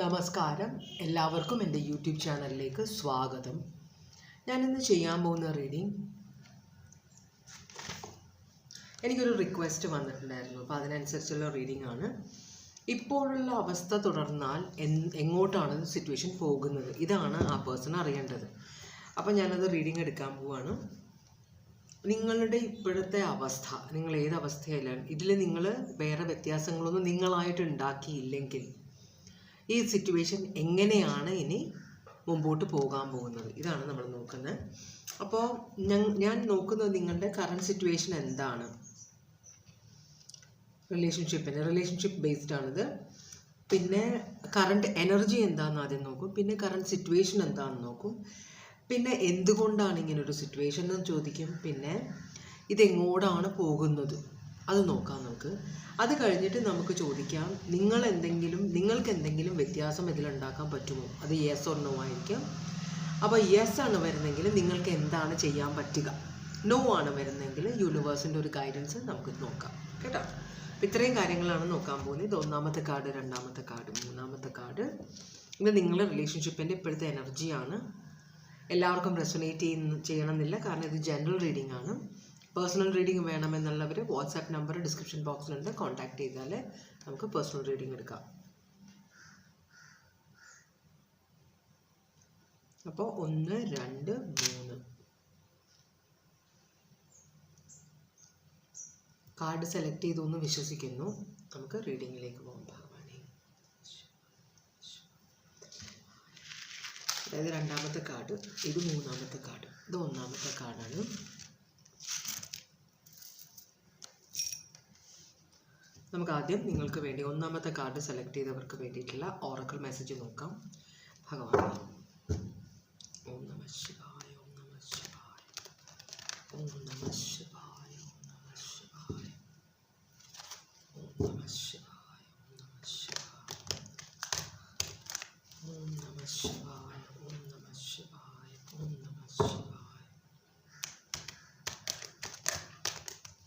നമസ്കാരം, എല്ലാവർക്കും എൻ്റെ യൂട്യൂബ് ചാനലിലേക്ക് സ്വാഗതം. ഞാനിന്ന് ചെയ്യാൻ പോകുന്ന റീഡിങ്, എനിക്കൊരു റിക്വസ്റ്റ് വന്നിട്ടുണ്ടായിരുന്നു. അപ്പോൾ അതിനനുസരിച്ചുള്ള റീഡിംഗ് ആണ്. ഇപ്പോഴുള്ള അവസ്ഥ തുടർന്നാൽ എങ്ങോട്ടാണ് സിറ്റുവേഷൻ പോകുന്നത്, ഇതാണ് ആ പേഴ്സൺ അറിയേണ്ടത്. അപ്പോൾ ഞാനത് റീഡിങ് എടുക്കാൻ പോവാണ്. നിങ്ങളുടെ ഇപ്പോഴത്തെ അവസ്ഥ, നിങ്ങൾ ഏത് അവസ്ഥയിലാണ്, ഇതിൽ നിങ്ങൾ വേറെ വ്യത്യാസങ്ങളൊന്നും നിങ്ങളായിട്ട് ഉണ്ടാക്കിയില്ലെങ്കിൽ ഈ സിറ്റുവേഷൻ എങ്ങനെയാണ് ഇനി മുമ്പോട്ട് പോകാൻ പോകുന്നത്, ഇതാണ് നമ്മൾ നോക്കുന്നത്. അപ്പോൾ ഞാൻ നോക്കുന്നത് നിങ്ങളുടെ കറണ്ട് സിറ്റുവേഷൻ എന്താണ്, റിലേഷൻഷിപ്പ് ബേസ്ഡ് ആണിത്. പിന്നെ കറണ്ട് എനർജി എന്താണെന്ന് ആദ്യം നോക്കും, പിന്നെ കറണ്ട് സിറ്റുവേഷൻ എന്താണെന്ന് നോക്കും, പിന്നെ എന്തുകൊണ്ടാണ് ഇങ്ങനൊരു സിറ്റുവേഷൻ എന്ന് ചോദിക്കും, പിന്നെ ഇതെങ്ങോട്ടാണ് പോകുന്നത് അത് നോക്കാം നമുക്ക്. അത് കഴിഞ്ഞിട്ട് നമുക്ക് ചോദിക്കാം, നിങ്ങൾക്ക് എന്തെങ്കിലും വ്യത്യാസം ഇതിലുണ്ടാക്കാൻ പറ്റുമോ, അത് യെസ് ഓർ നോ ആയിരിക്കും. അപ്പോൾ യെസ് ആണ് വരുന്നെങ്കിൽ നിങ്ങൾക്ക് എന്താണ് ചെയ്യാൻ പറ്റുക, നോ ആണ് വരുന്നെങ്കിൽ യൂണിവേഴ്സിൻ്റെ ഒരു ഗൈഡൻസ് നമുക്ക് നോക്കാം കേട്ടോ. അപ്പോൾ ഇത്രയും കാര്യങ്ങളാണ് നോക്കാൻ പോകുന്നത്. ഇത് ഒന്നാമത്തെ കാർഡ്, രണ്ടാമത്തെ കാർഡ്, മൂന്നാമത്തെ കാർഡ്. ഇത് നിങ്ങളുടെ റിലേഷൻഷിപ്പിൻ്റെ ഇപ്പോഴത്തെ എനർജിയാണ്. എല്ലാവർക്കും റെസൊനേറ്റ് ചെയ്യണമെന്നില്ല, കാരണം ഇത് ജനറൽ റീഡിംഗ് ആണ്. പേഴ്സണൽ റീഡിംഗ് വേണമെന്നുള്ളവർ വാട്സാപ്പ് നമ്പർ ഡിസ്ക്രിപ്ഷൻ ബോക്സിലുണ്ട്, കോൺടാക്ട് ചെയ്താൽ നമുക്ക് പേഴ്സണൽ റീഡിംഗ് എടുക്കാം. അപ്പോൾ 1, 2, 3 കാർഡ് സെലക്ട് ചെയ്തു എന്ന് വിശ്വസിക്കുന്നു. നമുക്ക് റീഡിങ്ങിലേക്ക് പോകാം. ഭഗവാനെ, അതായത് രണ്ടാമത്തെ കാർഡ്, ഇത് മൂന്നാമത്തെ കാർഡ്, ഇത് ഒന്നാമത്തെ കാർഡാണ്. നമുക്ക് ആദ്യം നിങ്ങൾക്ക് വേണ്ടി ഒന്നാമത്തെ കാർഡ് സെലക്ട് ചെയ്തവർക്ക് വേണ്ടിയിട്ടുള്ള ഓറക്കിൾ മെസ്സേജ് നോക്കാം. ഭഗവാൻ, ഓം നമഃ ശിവായ, ഓം നമഃ ശിവായ, ഓം നമഃ ശിവായ, ഓം നമഃ ശിവായ, ഓം നമഃ ശിവായ, ഓം നമഃ ശിവായ, ഓം നമഃ ശിവായ, ഓം നമഃ ശിവായ,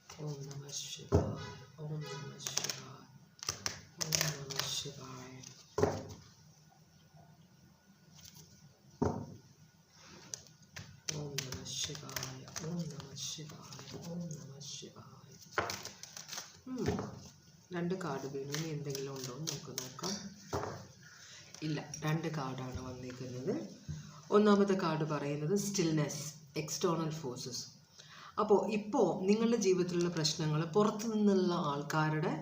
ഓം നമഃ ശിവായ, ഓം നമഃ ശിവായ, ഓം നമഃ ശിവായ, ഓം നമഃ ശിവായ, ഓം നമഃ ശിവായ. രണ്ട് കാർഡ് വീണു. ഇനി എന്തെങ്കിലും ഉണ്ടോ എന്ന് നമുക്ക് നോക്കാം. ഇല്ല, രണ്ട് കാർഡാണ് വന്നിരിക്കുന്നത്. ഒന്നാമത്തെ കാർഡ് പറയുന്നത് സ്റ്റിൽനെസ്, എക്സ്റ്റേണൽ ഫോഴ്സസ്. അപ്പോൾ നിങ്ങളുടെ ജീവിതത്തിലുള്ള പ്രശ്നങ്ങൾ പുറത്തു നിന്നുള്ള ആൾക്കാരുടെ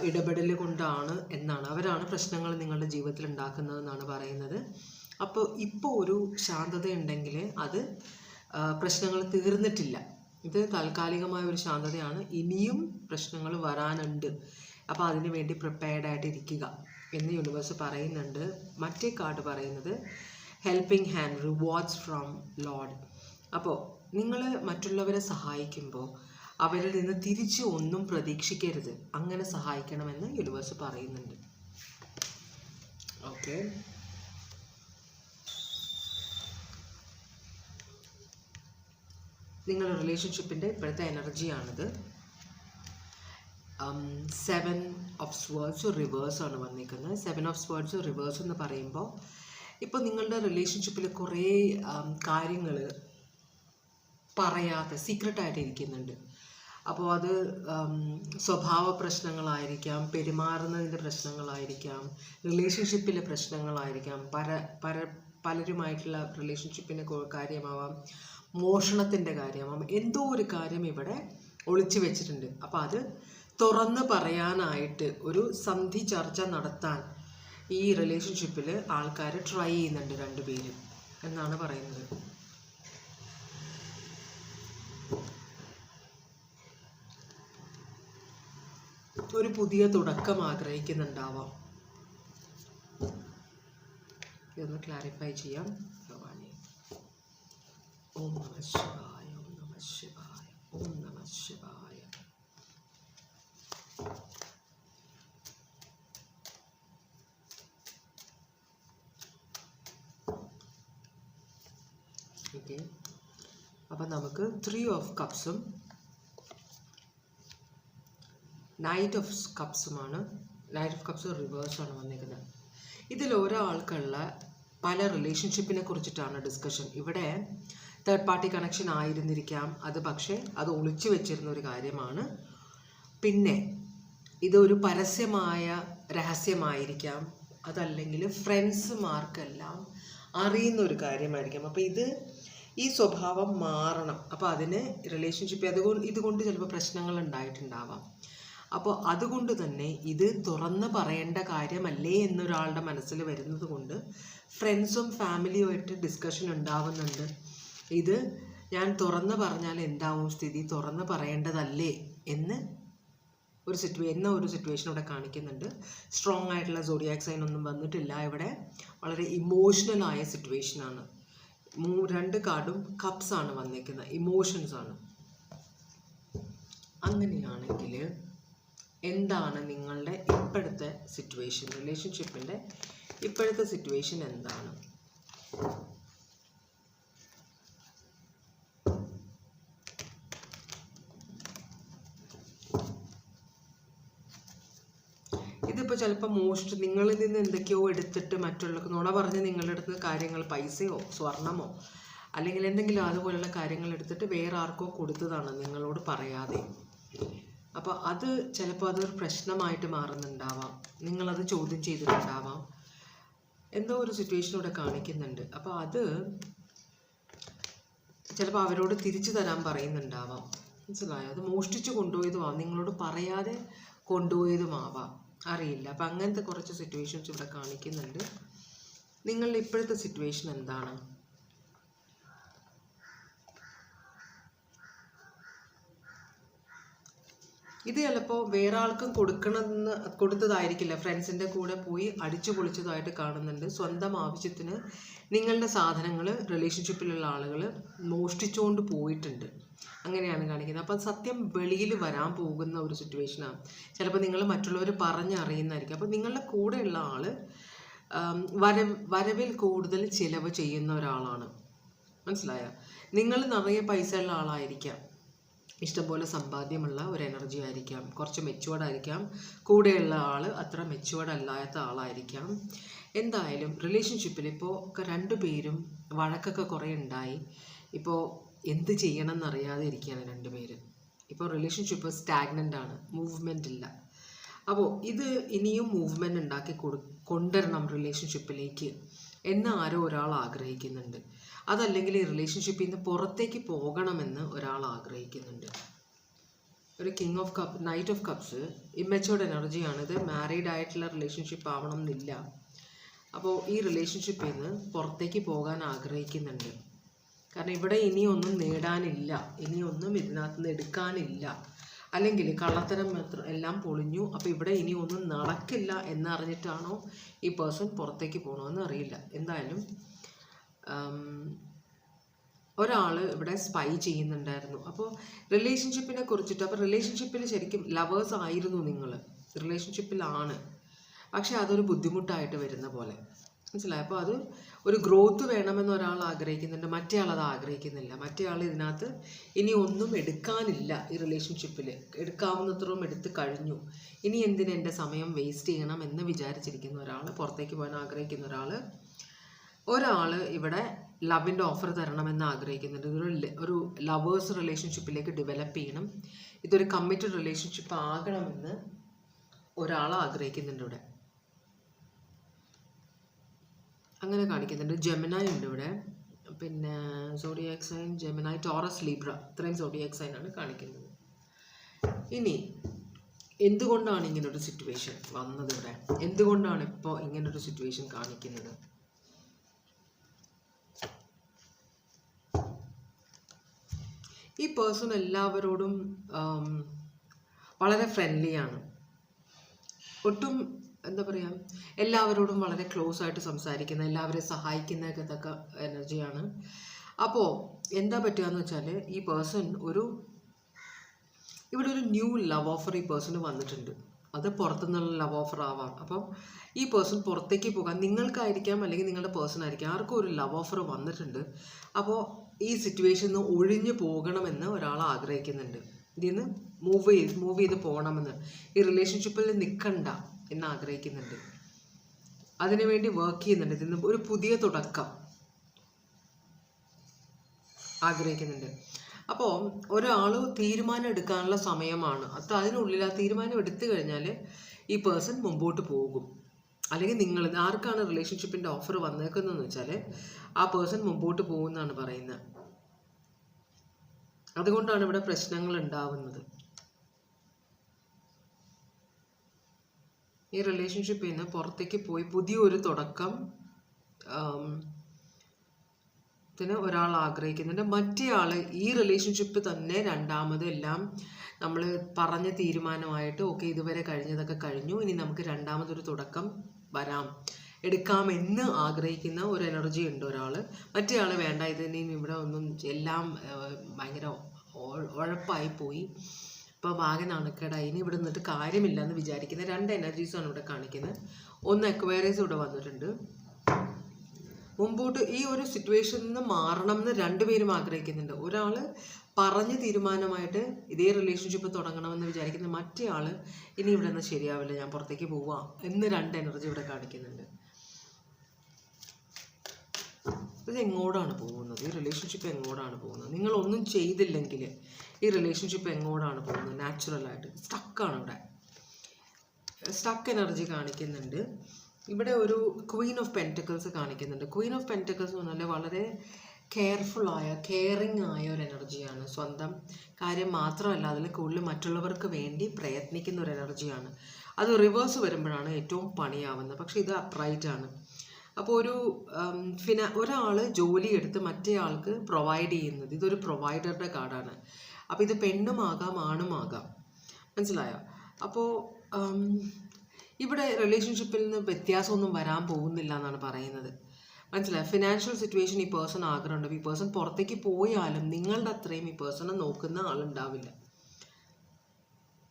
ഇടപെടൽ കൊണ്ടാണ് എന്നാണ്, അവരാണ് പ്രശ്നങ്ങൾ നിങ്ങളുടെ ജീവിതത്തിൽ ഉണ്ടാക്കുന്നതെന്നാണ് പറയുന്നത്. അപ്പോൾ ഒരു ശാന്തത ഉണ്ടെങ്കിൽ അത് പ്രശ്നങ്ങൾ തീർന്നിട്ടില്ല. ഇത് താൽക്കാലികമായ ഒരു ശാന്തതയാണ്, ഇനിയും പ്രശ്നങ്ങൾ വരാനുണ്ട്. അപ്പോൾ അതിനു വേണ്ടി പ്രിപ്പയർഡ് ആയിട്ടിരിക്കുക എന്ന് യൂണിവേഴ്സ് പറയുന്നുണ്ട്. മറ്റേ കാർഡ് പറയുന്നത് helping hand, rewards from Lord. അപ്പോൾ നിങ്ങൾ മറ്റുള്ളവരെ സഹായിക്കുമ്പോൾ അവരിൽ നിന്ന് തിരിച്ച് ഒന്നും പ്രതീക്ഷിക്കരുത്, അങ്ങനെ സഹായിക്കണമെന്ന് യൂണിവേഴ്സ് പറയുന്നുണ്ട്. ഓക്കെ, നിങ്ങളുടെ റിലേഷൻഷിപ്പിൻ്റെ ഇപ്പോഴത്തെ എനർജിയാണിത്. 7 ഓഫ് സ്വേർഡ്സ് റിവേഴ്സ് ആണ് വന്നിരിക്കുന്നത്. 7 ഓഫ് സ്വേർഡ്സ് റിവേഴ്സ് എന്ന് പറയുമ്പോൾ ഇപ്പോൾ നിങ്ങളുടെ റിലേഷൻഷിപ്പിൽ കുറേ കാര്യങ്ങൾ പറയാതെ സീക്രട്ടായിട്ട് ഇരിക്കുന്നുണ്ട്. അപ്പോൾ അത് സ്വഭാവ പ്രശ്നങ്ങളായിരിക്കാം, പെരുമാറുന്നതിൻ്റെ പ്രശ്നങ്ങളായിരിക്കാം, റിലേഷൻഷിപ്പിലെ പ്രശ്നങ്ങളായിരിക്കാം, പലരുമായിട്ടുള്ള റിലേഷൻഷിപ്പിൻ്റെ കാര്യമാവാം, മോഷണത്തിൻ്റെ കാര്യമാവാം, എന്തോ ഒരു കാര്യം ഇവിടെ ഒളിച്ചു വെച്ചിട്ടുണ്ട്. അപ്പോൾ അത് തുറന്ന് പറയാനായിട്ട് ഒരു സന്ധി ചർച്ച നടത്താൻ ഈ റിലേഷൻഷിപ്പിൽ ആൾക്കാർ ട്രൈ ചെയ്യുന്നുണ്ട്, രണ്ടുപേരും എന്നാണ് പറയുന്നത്. ഒരു പുതിയ തുടക്കം ആഗ്രഹിക്കുന്നുണ്ടാവാം. ഇതൊന്ന് ക്ലാരിഫൈ ചെയ്യാം. ഭഗവാനെ, ഓം നമഃ ശിവായ, ഓം നമഃ ശിവായ, ഓം നമഃ ശിവായ. ഓക്കെ, അപ്പം നമുക്ക് 3 ഓഫ് കപ്സും നൈറ്റ് ഓഫ് കപ്സുമാണ്. നൈറ്റ് ഓഫ് കപ്സ് റിവേഴ്സാണ് വന്നിരിക്കുന്നത്. ഇതിൽ ഒരാൾക്കുള്ള പല റിലേഷൻഷിപ്പിനെ കുറിച്ചിട്ടാണ് ഡിസ്കഷൻ. ഇവിടെ തേർഡ് പാർട്ടി കണക്ഷൻ ആയിരുന്നിരിക്കാം അത്, പക്ഷേ അത് ഒളിച്ചു വെച്ചിരുന്ന ഒരു കാര്യമാണ്. പിന്നെ ഇതൊരു പരസ്യമായ രഹസ്യമായിരിക്കാം, അതല്ലെങ്കിൽ ഫ്രണ്ട്സുമാർക്കെല്ലാം അറിയുന്ന ഒരു കാര്യമായിരിക്കാം. അപ്പോൾ ഈ സ്വഭാവം മാറണം. അപ്പോൾ അതിന് റിലേഷൻഷിപ്പ് ഇതുകൊണ്ട് ചിലപ്പോൾ പ്രശ്നങ്ങൾ ഉണ്ടായിട്ടുണ്ടാവാം. അപ്പോൾ അതുകൊണ്ട് തന്നെ ഇത് തുറന്ന് പറയേണ്ട കാര്യമല്ലേ എന്നൊരാളുടെ മനസ്സിൽ വരുന്നത് കൊണ്ട് ഫ്രണ്ട്സും ഫാമിലിയുമായിട്ട് ഡിസ്കഷൻ ഉണ്ടാവുന്നുണ്ട്. ഇത് ഞാൻ തുറന്ന് പറഞ്ഞാൽ എന്താവും സ്ഥിതി, തുറന്ന് പറയേണ്ടതല്ലേ എന്ന് ഒരു സിറ്റുവേഷൻ ഇവിടെ കാണിക്കുന്നുണ്ട്. സ്ട്രോങ് ആയിട്ടുള്ള സോഡിയാക് സൈൻ ഒന്നും വന്നിട്ടില്ല ഇവിടെ. വളരെ ഇമോഷണലായ സിറ്റുവേഷനാണ്. 2 കാർഡും കപ്സ് ആണ് വന്നിരിക്കുന്നത്, ഇമോഷൻസ് ആണ്. അങ്ങനെയാണെങ്കിൽ എന്താണ് നിങ്ങളുടെ ഇപ്പോഴത്തെ സിറ്റുവേഷൻ, റിലേഷൻഷിപ്പിൻ്റെ ഇപ്പോഴത്തെ സിറ്റുവേഷൻ എന്താണ്? ഇതിപ്പോൾ ചിലപ്പോൾ നിങ്ങളിൽ നിന്ന് എന്തൊക്കെയോ എടുത്തിട്ട് മറ്റുള്ളവർക്ക് നുണ പറഞ്ഞ് നിങ്ങളുടെ അടുത്ത് കാര്യങ്ങൾ, പൈസയോ സ്വർണമോ അല്ലെങ്കിൽ എന്തെങ്കിലും അതുപോലുള്ള കാര്യങ്ങൾ എടുത്തിട്ട് വേറെ ആർക്കോ കൊടുത്തതാണ് നിങ്ങളോട് പറയാതെ. അപ്പോൾ അത് ചിലപ്പോൾ അതൊരു പ്രശ്നമായിട്ട് മാറുന്നുണ്ടാവാം, നിങ്ങളത് ചോദ്യം ചെയ്തിട്ടുണ്ടാവാം, എന്തോ ഒരു സിറ്റുവേഷൻ ഇവിടെ കാണിക്കുന്നുണ്ട്. അപ്പോൾ അത് ചിലപ്പോൾ അവരോട് തിരിച്ചു തരാൻ പറയുന്നുണ്ടാവാം. മനസ്സിലായോ? അത് മോഷ്ടിച്ച് കൊണ്ടുപോയതുമാവാം, നിങ്ങളോട് പറയാതെ കൊണ്ടുപോയതുമാവാം, അറിയില്ല. അപ്പം അങ്ങനത്തെ കുറച്ച് സിറ്റുവേഷൻസ് ഇവിടെ കാണിക്കുന്നുണ്ട്. നിങ്ങളുടെ ഇപ്പോഴത്തെ സിറ്റുവേഷൻ എന്താണ്? ഇത് ചിലപ്പോൾ വേറെ ആൾക്കും കൊടുത്തതായിരിക്കില്ല, ഫ്രണ്ട്സിൻ്റെ കൂടെ പോയി അടിച്ചു പൊളിച്ചതായിട്ട് കാണുന്നുണ്ട്. സ്വന്തം ആവശ്യത്തിന് നിങ്ങളുടെ സാധനങ്ങൾ റിലേഷൻഷിപ്പിലുള്ള ആളുകൾ മോഷ്ടിച്ചുകൊണ്ട് പോയിട്ടുണ്ട്, അങ്ങനെയാണ് കാണിക്കുന്നത്. അപ്പം സത്യം വെളിയിൽ വരാൻ പോകുന്ന ഒരു സിറ്റുവേഷനാണ്. ചിലപ്പോൾ നിങ്ങൾ മറ്റുള്ളവർ പറഞ്ഞറിയുന്നതായിരിക്കും. അപ്പോൾ നിങ്ങളുടെ കൂടെയുള്ള ആൾ വരവിൽ കൂടുതൽ ചിലവ് ചെയ്യുന്ന ഒരാളാണ്. മനസ്സിലായോ? നിങ്ങൾ നിറയെ പൈസ ഉള്ള ആളായിരിക്കാം, ഇഷ്ടംപോലെ സമ്പാദ്യമുള്ള ഒരു എനർജി ആയിരിക്കാം, കുറച്ച് മെച്ചുവേർഡ് ആയിരിക്കാം. കൂടെയുള്ള ആൾ അത്ര മെച്ചുവേർഡ് അല്ലാത്ത ആളായിരിക്കാം. എന്തായാലും റിലേഷൻഷിപ്പിൽ ഇപ്പോൾ 2 പേരും വഴക്കൊക്കെ കുറേ ഉണ്ടായി. ഇപ്പോൾ എന്ത് ചെയ്യണം എന്നറിയാതെ ഇരിക്കുകയാണ് 2 പേര്. ഇപ്പോൾ റിലേഷൻഷിപ്പ് സ്റ്റാഗ്നൻ്റ് ആണ്, മൂവ്മെൻ്റ് ഇല്ല. അപ്പോൾ ഇത് ഇനിയും മൂവ്മെൻ്റ് ഉണ്ടാക്കി കൊണ്ടുവരണം റിലേഷൻഷിപ്പിലേക്ക് എന്ന് ആരോ ഒരാൾ ആഗ്രഹിക്കുന്നുണ്ട്. അതല്ലെങ്കിൽ ഈ റിലേഷൻഷിപ്പിൽ നിന്ന് പുറത്തേക്ക് പോകണമെന്ന് ഒരാൾ ആഗ്രഹിക്കുന്നുണ്ട്. ഒരു king of cup, knight of cups immatured എനർജിയാണിത്. മാരീഡ് ആയിട്ടുള്ള റിലേഷൻഷിപ്പ് ആവണം എന്നില്ല. അപ്പോൾ ഈ റിലേഷൻഷിപ്പിൽ നിന്ന് പുറത്തേക്ക് പോകാൻ ആഗ്രഹിക്കുന്നുണ്ട്. കാരണം ഇവിടെ ഇനിയൊന്നും നേടാനില്ല, ഇനിയൊന്നും ഇതിനകത്ത് നിന്ന് എടുക്കാനില്ല. അല്ലെങ്കിൽ കള്ളത്തരം മാത്രം എല്ലാം പൊളിഞ്ഞു. അപ്പോൾ ഇവിടെ ഇനി ഒന്നും നടക്കില്ല എന്നറിഞ്ഞിട്ടാണോ ഈ പേഴ്സൺ പുറത്തേക്ക് പോകണമെന്ന് അറിയില്ല. എന്തായാലും ഒരാൾ ഇവിടെ സ്പൈ ചെയ്യുന്നുണ്ടായിരുന്നു. അപ്പോൾ റിലേഷൻഷിപ്പിനെ കുറിച്ചിട്ട്, അപ്പോൾ റിലേഷൻഷിപ്പിൽ ശരിക്കും ലവേഴ്സ് ആയിരുന്നു നിങ്ങൾ, റിലേഷൻഷിപ്പിലാണ്, പക്ഷെ അതൊരു ബുദ്ധിമുട്ടായിട്ട് വരുന്ന പോലെ. മനസ്സിലായി? അപ്പോൾ അത് ഒരു ഗ്രോത്ത് വേണമെന്ന് ഒരാൾ ആഗ്രഹിക്കുന്നുണ്ട്, മറ്റേ ആൾ അത് ആഗ്രഹിക്കുന്നില്ല. മറ്റേ ആൾ ഇതിനകത്ത് ഇനി ഒന്നും എടുക്കാനില്ല, ഈ റിലേഷൻഷിപ്പിൽ എടുക്കാവുന്നത്രയും എടുത്ത് കഴിഞ്ഞു, ഇനി എന്തിന് എൻ്റെ സമയം വേസ്റ്റ് ചെയ്യണം എന്ന് വിചാരിച്ചിരിക്കുന്ന ഒരാൾ, പുറത്തേക്ക് പോകാൻ ആഗ്രഹിക്കുന്ന ഒരാൾ ഇവിടെ ലവിൻ്റെ ഓഫർ തരണമെന്ന് ആഗ്രഹിക്കുന്നുണ്ട്. ഒരു ലവേഴ്സ് റിലേഷൻഷിപ്പിലേക്ക് ഡെവലപ്പ് ചെയ്യണം, ഇതൊരു കമ്മിറ്റഡ് റിലേഷൻഷിപ്പ് ആകണമെന്ന് ഒരാൾ ആഗ്രഹിക്കുന്നുണ്ട് ഇവിടെ. അങ്ങനെ കാണിക്കുന്നുണ്ട്. ജെമിനായി ഉണ്ട് ഇവിടെ, പിന്നെ സോഡിയാക് സൈൻ, ജെമിനായി, ടോറസ്, ലീബ്ര, ഇത്രയും സോഡിയാക് സൈനാണ് കാണിക്കുന്നത്. ഇനി എന്തുകൊണ്ടാണ് ഇങ്ങനൊരു സിറ്റുവേഷൻ വന്നത് ഇവിടെ? എന്തുകൊണ്ടാണ് ഇപ്പോൾ ഇങ്ങനൊരു സിറ്റുവേഷൻ കാണിക്കുന്നത്? ഈ പേഴ്സൺ എല്ലാവരോടും വളരെ ഫ്രണ്ട്ലിയാണ്, ഒട്ടും എന്താ പറയുക, എല്ലാവരോടും വളരെ ക്ലോസ് ആയിട്ട് സംസാരിക്കുന്ന, എല്ലാവരെയും സഹായിക്കുന്നതൊക്കെ എനർജിയാണ്. അപ്പോൾ എന്താ പറ്റുകയെന്ന് വെച്ചാൽ ഈ പേഴ്സൺ ഇവിടെ ഒരു ന്യൂ ലവ് ഓഫർ ഈ പേഴ്സണ് വന്നിട്ടുണ്ട്. അത് പുറത്തുനിന്നുള്ള ലവ് ഓഫർ ആവാം. അപ്പം ഈ പേഴ്സൺ പുറത്തേക്ക് പോകാൻ, നിങ്ങൾക്കായിരിക്കാം അല്ലെങ്കിൽ നിങ്ങളുടെ പേഴ്സൺ ആയിരിക്കാം, ആർക്കും ഒരു ലവ് ഓഫർ വന്നിട്ടുണ്ട്. അപ്പോൾ ഈ സിറ്റുവേഷനിൽ നിന്ന് ഒഴിഞ്ഞു പോകണമെന്ന് ഒരാൾ ആഗ്രഹിക്കുന്നുണ്ട്. ഇതിൽ നിന്ന് മൂവ് ചെയ്ത് പോകണമെന്ന്, ഈ റിലേഷൻഷിപ്പിൽ നിൽക്കണ്ട എന്ന് ആഗ്രഹിക്കുന്നുണ്ട്, അതിനുവേണ്ടി വർക്ക് ചെയ്യുന്നുണ്ട്, ഇതിൽ നിന്ന് ഒരു പുതിയ തുടക്കം ആഗ്രഹിക്കുന്നുണ്ട്. അപ്പോൾ ഒരാൾ തീരുമാനം എടുക്കാനുള്ള സമയമാണ്. അതിനുള്ളിൽ ആ തീരുമാനം എടുത്തു കഴിഞ്ഞാൽ ഈ പേഴ്സൺ മുമ്പോട്ട് പോകും. അല്ലെങ്കിൽ നിങ്ങൾ ആർക്കാണ് റിലേഷൻഷിപ്പിൻ്റെ ഓഫർ വന്നേക്കുന്നതെന്ന് വെച്ചാൽ ആ പേഴ്സൺ മുമ്പോട്ട് പോകുമെന്നാണ് പറയുന്നത്. അതുകൊണ്ടാണ് ഇവിടെ പ്രശ്നങ്ങൾ ഉണ്ടാവുന്നത്. ഈ റിലേഷൻഷിപ്പിൽ നിന്ന് പുറത്തേക്ക് പോയി പുതിയൊരു തുടക്കം ത്തിന് ഒരാൾ ആഗ്രഹിക്കുന്നുണ്ട്. മറ്റേ ആൾ ഈ റിലേഷൻഷിപ്പ് തന്നെ രണ്ടാമത് എല്ലാം നമ്മൾ പറഞ്ഞ തീരുമാനമായിട്ട് ഓക്കെ ഇതുവരെ കഴിഞ്ഞതൊക്കെ കഴിഞ്ഞു, ഇനി നമുക്ക് രണ്ടാമതൊരു തുടക്കം എടുക്കാമെന്ന് ആഗ്രഹിക്കുന്ന ഒരു എനർജി ഉണ്ട് ഒരാൾ. മറ്റേ ആൾ വേണ്ട, ഇതിനെയും ഇവിടെ ഒന്നും എല്ലാം ഭയങ്കര ഉഴപ്പായി പോയി, ഇപ്പോൾ ആകെ നാണക്കേടായി, ഇനി ഇവിടെ നിന്നിട്ട് കാര്യമില്ല എന്ന് വിചാരിക്കുന്ന രണ്ട് എനർജീസാണ് ഇവിടെ കാണിക്കുന്നത്. ഒന്ന് അക്വയറീസ് ഇവിടെ വന്നിട്ടുണ്ട്. മുമ്പോട്ട് ഈ ഒരു സിറ്റുവേഷനിൽ നിന്ന് മാറണം എന്ന് രണ്ടുപേരും ആഗ്രഹിക്കുന്നുണ്ട്. ഒരാൾ പറഞ്ഞ തീരുമാനമായിട്ട് ഇതേ റിലേഷൻഷിപ്പ് തുടങ്ങണമെന്ന് വിചാരിക്കുന്ന മറ്റേ ആൾ ഇനി ഇവിടെ നിന്ന് ശരിയാവില്ല, ഞാൻ പുറത്തേക്ക് പോവാം എന്ന് രണ്ട് എനർജി ഇവിടെ കാണിക്കുന്നുണ്ട്. ഇത് എങ്ങോട്ടാണ് പോകുന്നത്? ഈ റിലേഷൻഷിപ്പ് എങ്ങോട്ടാണ് പോകുന്നത്? നിങ്ങളൊന്നും ചെയ്തില്ലെങ്കിൽ ഈ റിലേഷൻഷിപ്പ് എങ്ങോട്ടാണ് പോകുന്നത്? നാച്ചുറലായിട്ട് സ്റ്റക്കാണ് ഇവിടെ. സ്റ്റക്ക് എനർജി കാണിക്കുന്നുണ്ട്. ഇവിടെ ഒരു ക്വീൻ ഓഫ് പെൻറ്റക്കിൾസ് കാണിക്കുന്നുണ്ട്. ക്വീൻ ഓഫ് പെൻറ്റക്കിൾസ് എന്ന് പറഞ്ഞാൽ വളരെ കെയർഫുള്ളായ കെയറിങ് ആയ ഒരു എനർജിയാണ്. സ്വന്തം കാര്യം മാത്രമല്ല, അതിൽ കൂടുതൽ മറ്റുള്ളവർക്ക് വേണ്ടി പ്രയത്നിക്കുന്ന ഒരു എനർജിയാണ്. അത് റിവേഴ്സ് വരുമ്പോഴാണ് ഏറ്റവും പണിയാവുന്നത്. പക്ഷേ ഇത് അപ്രൈറ്റ് ആണ്. അപ്പോൾ ഒരാൾ ജോലി എടുത്ത് മറ്റേ ആൾക്ക് പ്രൊവൈഡ് ചെയ്യുന്നത്, ഇതൊരു പ്രൊവൈഡറുടെ കാർഡാണ്. അപ്പോൾ ഇത് പെണ്ണുമാകാം ആണുമാകാം, മനസ്സിലായോ? അപ്പോൾ ഇവിടെ റിലേഷൻഷിപ്പിൽ നിന്ന് വ്യത്യാസമൊന്നും വരാൻ പോകുന്നില്ല എന്നാണ് പറയുന്നത്, മനസ്സിലായോ? ഫിനാൻഷ്യൽ സിറ്റുവേഷൻ ഈ പേഴ്സൺ ആഗ്രഹമുണ്ട്. ഈ പേഴ്സൺ പുറത്തേക്ക് പോയാലും നിങ്ങളുടെ അത്രയും ഈ പേഴ്സണെ നോക്കുന്ന ആളുണ്ടാവില്ല,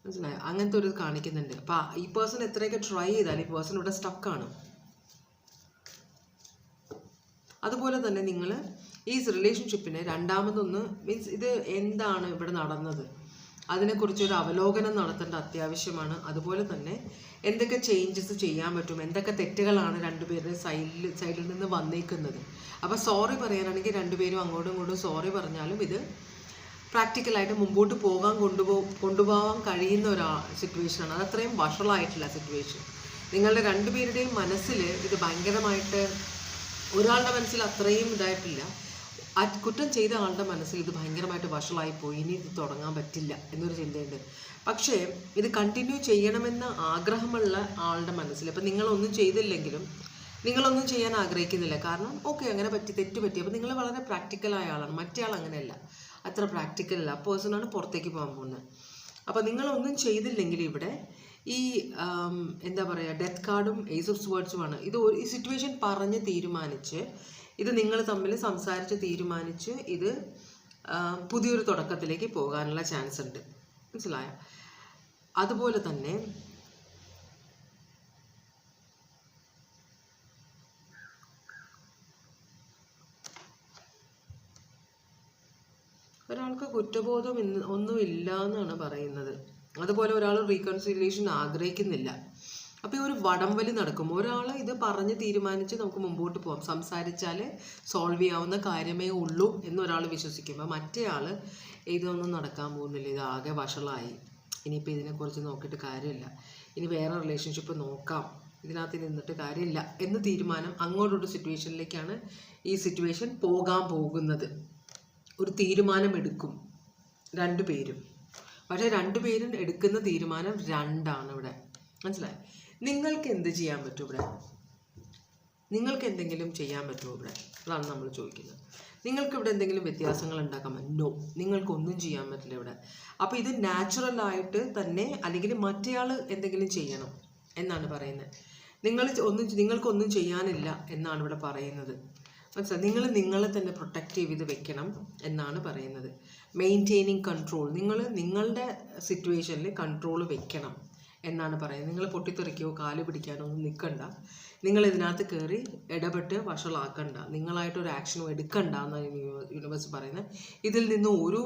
മനസ്സിലായോ? അങ്ങനത്തെ ഒരു കാണിക്കുന്നുണ്ട്. അപ്പം ഈ പേഴ്സൺ എത്രയൊക്കെ ട്രൈ ചെയ്താലും ഈ പേഴ്സൺ ഇവിടെ സ്റ്റക്കാണ്. അതുപോലെ തന്നെ നിങ്ങൾ ഈ റിലേഷൻഷിപ്പിനെ രണ്ടാമതൊന്ന് മീൻസ് ഇത് എന്താണ് ഇവിടെ നടന്നത് അതിനെക്കുറിച്ചൊരു അവലോകനം നടത്തേണ്ട അത്യാവശ്യമാണ്. അതുപോലെ തന്നെ എന്തൊക്കെ ചേഞ്ചസ് ചെയ്യാൻ പറ്റും, എന്തൊക്കെ തെറ്റുകളാണ് രണ്ടുപേരുടെ സൈഡിൽ നിന്ന് വന്നേക്കുന്നത്. അപ്പോൾ സോറി പറയാനാണെങ്കിൽ രണ്ടുപേരും അങ്ങോട്ടും ഇങ്ങോട്ടും സോറി പറഞ്ഞാലും ഇത് പ്രാക്ടിക്കലായിട്ട് മുമ്പോട്ട് കൊണ്ടുപോകാൻ കഴിയുന്ന ഒരു സിറ്റുവേഷനാണ്. അത് അത്രയും വഷളായിട്ടുള്ള സിറ്റുവേഷൻ. നിങ്ങളുടെ രണ്ടുപേരുടെയും മനസ്സിൽ ഇത് ഭയങ്കരമായിട്ട്, ഒരാളുടെ മനസ്സിൽ അത്രയും ഇതായിട്ടില്ല, ആ കുറ്റം ചെയ്ത ആളുടെ മനസ്സിൽ ഇത് ഭയങ്കരമായിട്ട് വഷളായിപ്പോയി, ഇനി ഇത് തുടങ്ങാൻ പറ്റില്ല എന്നൊരു ചിന്തയുണ്ട്. പക്ഷേ ഇത് കണ്ടിന്യൂ ചെയ്യണമെന്ന ആഗ്രഹമുള്ള ആളുടെ മനസ്സിൽ, ഇപ്പം നിങ്ങളൊന്നും ചെയ്തില്ലെങ്കിലും നിങ്ങളൊന്നും ചെയ്യാൻ ആഗ്രഹിക്കുന്നില്ല. കാരണം ഓക്കെ അങ്ങനെ തെറ്റ് പറ്റി. അപ്പോൾ നിങ്ങൾ വളരെ പ്രാക്ടിക്കലായ ആളാണ്. മറ്റേ ആൾ അങ്ങനെയല്ല, അത്ര പ്രാക്ടിക്കലല്ല. ആ പേഴ്സണാണ് പുറത്തേക്ക് പോകാൻ പോകുന്നത്. അപ്പോൾ നിങ്ങളൊന്നും ചെയ്തില്ലെങ്കിൽ ഇവിടെ ഈ എന്താ പറയുക, ഡെത്ത് കാർഡും ഏസ് ഓഫ് സ്വേർഡ്സുമാണ്. ഇത് ഈ സിറ്റുവേഷൻ പറഞ്ഞ് തീരുമാനിച്ച്, ഇത് നിങ്ങൾ തമ്മിൽ സംസാരിച്ച് തീരുമാനിച്ച് ഇത് പുതിയൊരു തുടക്കത്തിലേക്ക് പോകാനുള്ള ചാൻസ് ഉണ്ട്, മനസ്സിലായോ? അതുപോലെ തന്നെ ഒരാൾക്ക് കുറ്റബോധം ഒന്നുമില്ല എന്നാണ് പറയുന്നത്. അതുപോലെ ഒരാൾ റീകൺസിലിയേഷൻ ആഗ്രഹിക്കുന്നില്ല. അപ്പോൾ ഈ ഒരു വടംവലി നടക്കും. ഒരാൾ ഇത് പറഞ്ഞ് തീരുമാനിച്ച് നമുക്ക് മുമ്പോട്ട് പോകാം, സംസാരിച്ചാൽ സോൾവ് ചെയ്യാവുന്ന കാര്യമേ ഉള്ളൂ എന്നൊരാൾ വിശ്വസിക്കുമ്പോൾ മറ്റേ ആൾ ഇതൊന്നും നടക്കാൻ പോകുന്നില്ല, ഇത് ആകെ വഷളായി, ഇനിയിപ്പോൾ ഇതിനെക്കുറിച്ച് നോക്കിയിട്ട് കാര്യമില്ല, ഇനി വേറെ റിലേഷൻഷിപ്പ് നോക്കാം, ഇതിനകത്ത് നിന്നിട്ട് കാര്യമില്ല എന്ന് തീരുമാനം അങ്ങോട്ടൊരു സിറ്റുവേഷനിലേക്കാണ് ഈ സിറ്റുവേഷൻ പോകാൻ പോകുന്നത്. ഒരു തീരുമാനം എടുക്കും രണ്ടുപേരും. പക്ഷേ രണ്ടുപേരും എടുക്കുന്ന തീരുമാനം രണ്ടാണ് ഇവിടെ, മനസ്സിലായി? നിങ്ങൾക്ക് എന്ത് ചെയ്യാൻ പറ്റും ഇവിടെ? നിങ്ങൾക്ക് എന്തെങ്കിലും ചെയ്യാൻ പറ്റുമോ ഇവിടെ? അതാണ് നമ്മൾ ചോദിക്കുന്നത്. നിങ്ങൾക്ക് ഇവിടെ എന്തെങ്കിലും വ്യത്യാസങ്ങൾ ഉണ്ടാക്കാൻ പറ്റും? നോ, നിങ്ങൾക്കൊന്നും ചെയ്യാൻ പറ്റില്ല ഇവിടെ. അപ്പോൾ ഇത് നാച്ചുറലായിട്ട് തന്നെ, അല്ലെങ്കിൽ മറ്റേയാൾ എന്തെങ്കിലും ചെയ്യണം എന്നാണ് പറയുന്നത്. നിങ്ങൾക്കൊന്നും ചെയ്യാനില്ല എന്നാണ് ഇവിടെ പറയുന്നത്, മനസ്സിലായി? നിങ്ങൾ നിങ്ങളെ തന്നെ പ്രൊട്ടക്റ്റ് ചെയ്ത് വെക്കണം എന്നാണ് പറയുന്നത്. മെയിൻറ്റെയിനിങ് കൺട്രോൾ, നിങ്ങൾ നിങ്ങളുടെ സിറ്റുവേഷനിൽ കൺട്രോൾ വെക്കണം എന്നാണ് പറയുന്നത്. നിങ്ങൾ പൊട്ടിത്തെറിക്കോ കാല് പിടിക്കാനോ ഒന്നും നിൽക്കണ്ട. നിങ്ങൾ ഇതിനകത്ത് കയറി ഇടപെട്ട് വഷളാക്കണ്ട, നിങ്ങളായിട്ടൊരു ആക്ഷനും എടുക്കണ്ട എന്നാണ് യൂണിവേഴ്സ് പറയുന്നത്. ഇതിൽ നിന്ന് ഒരു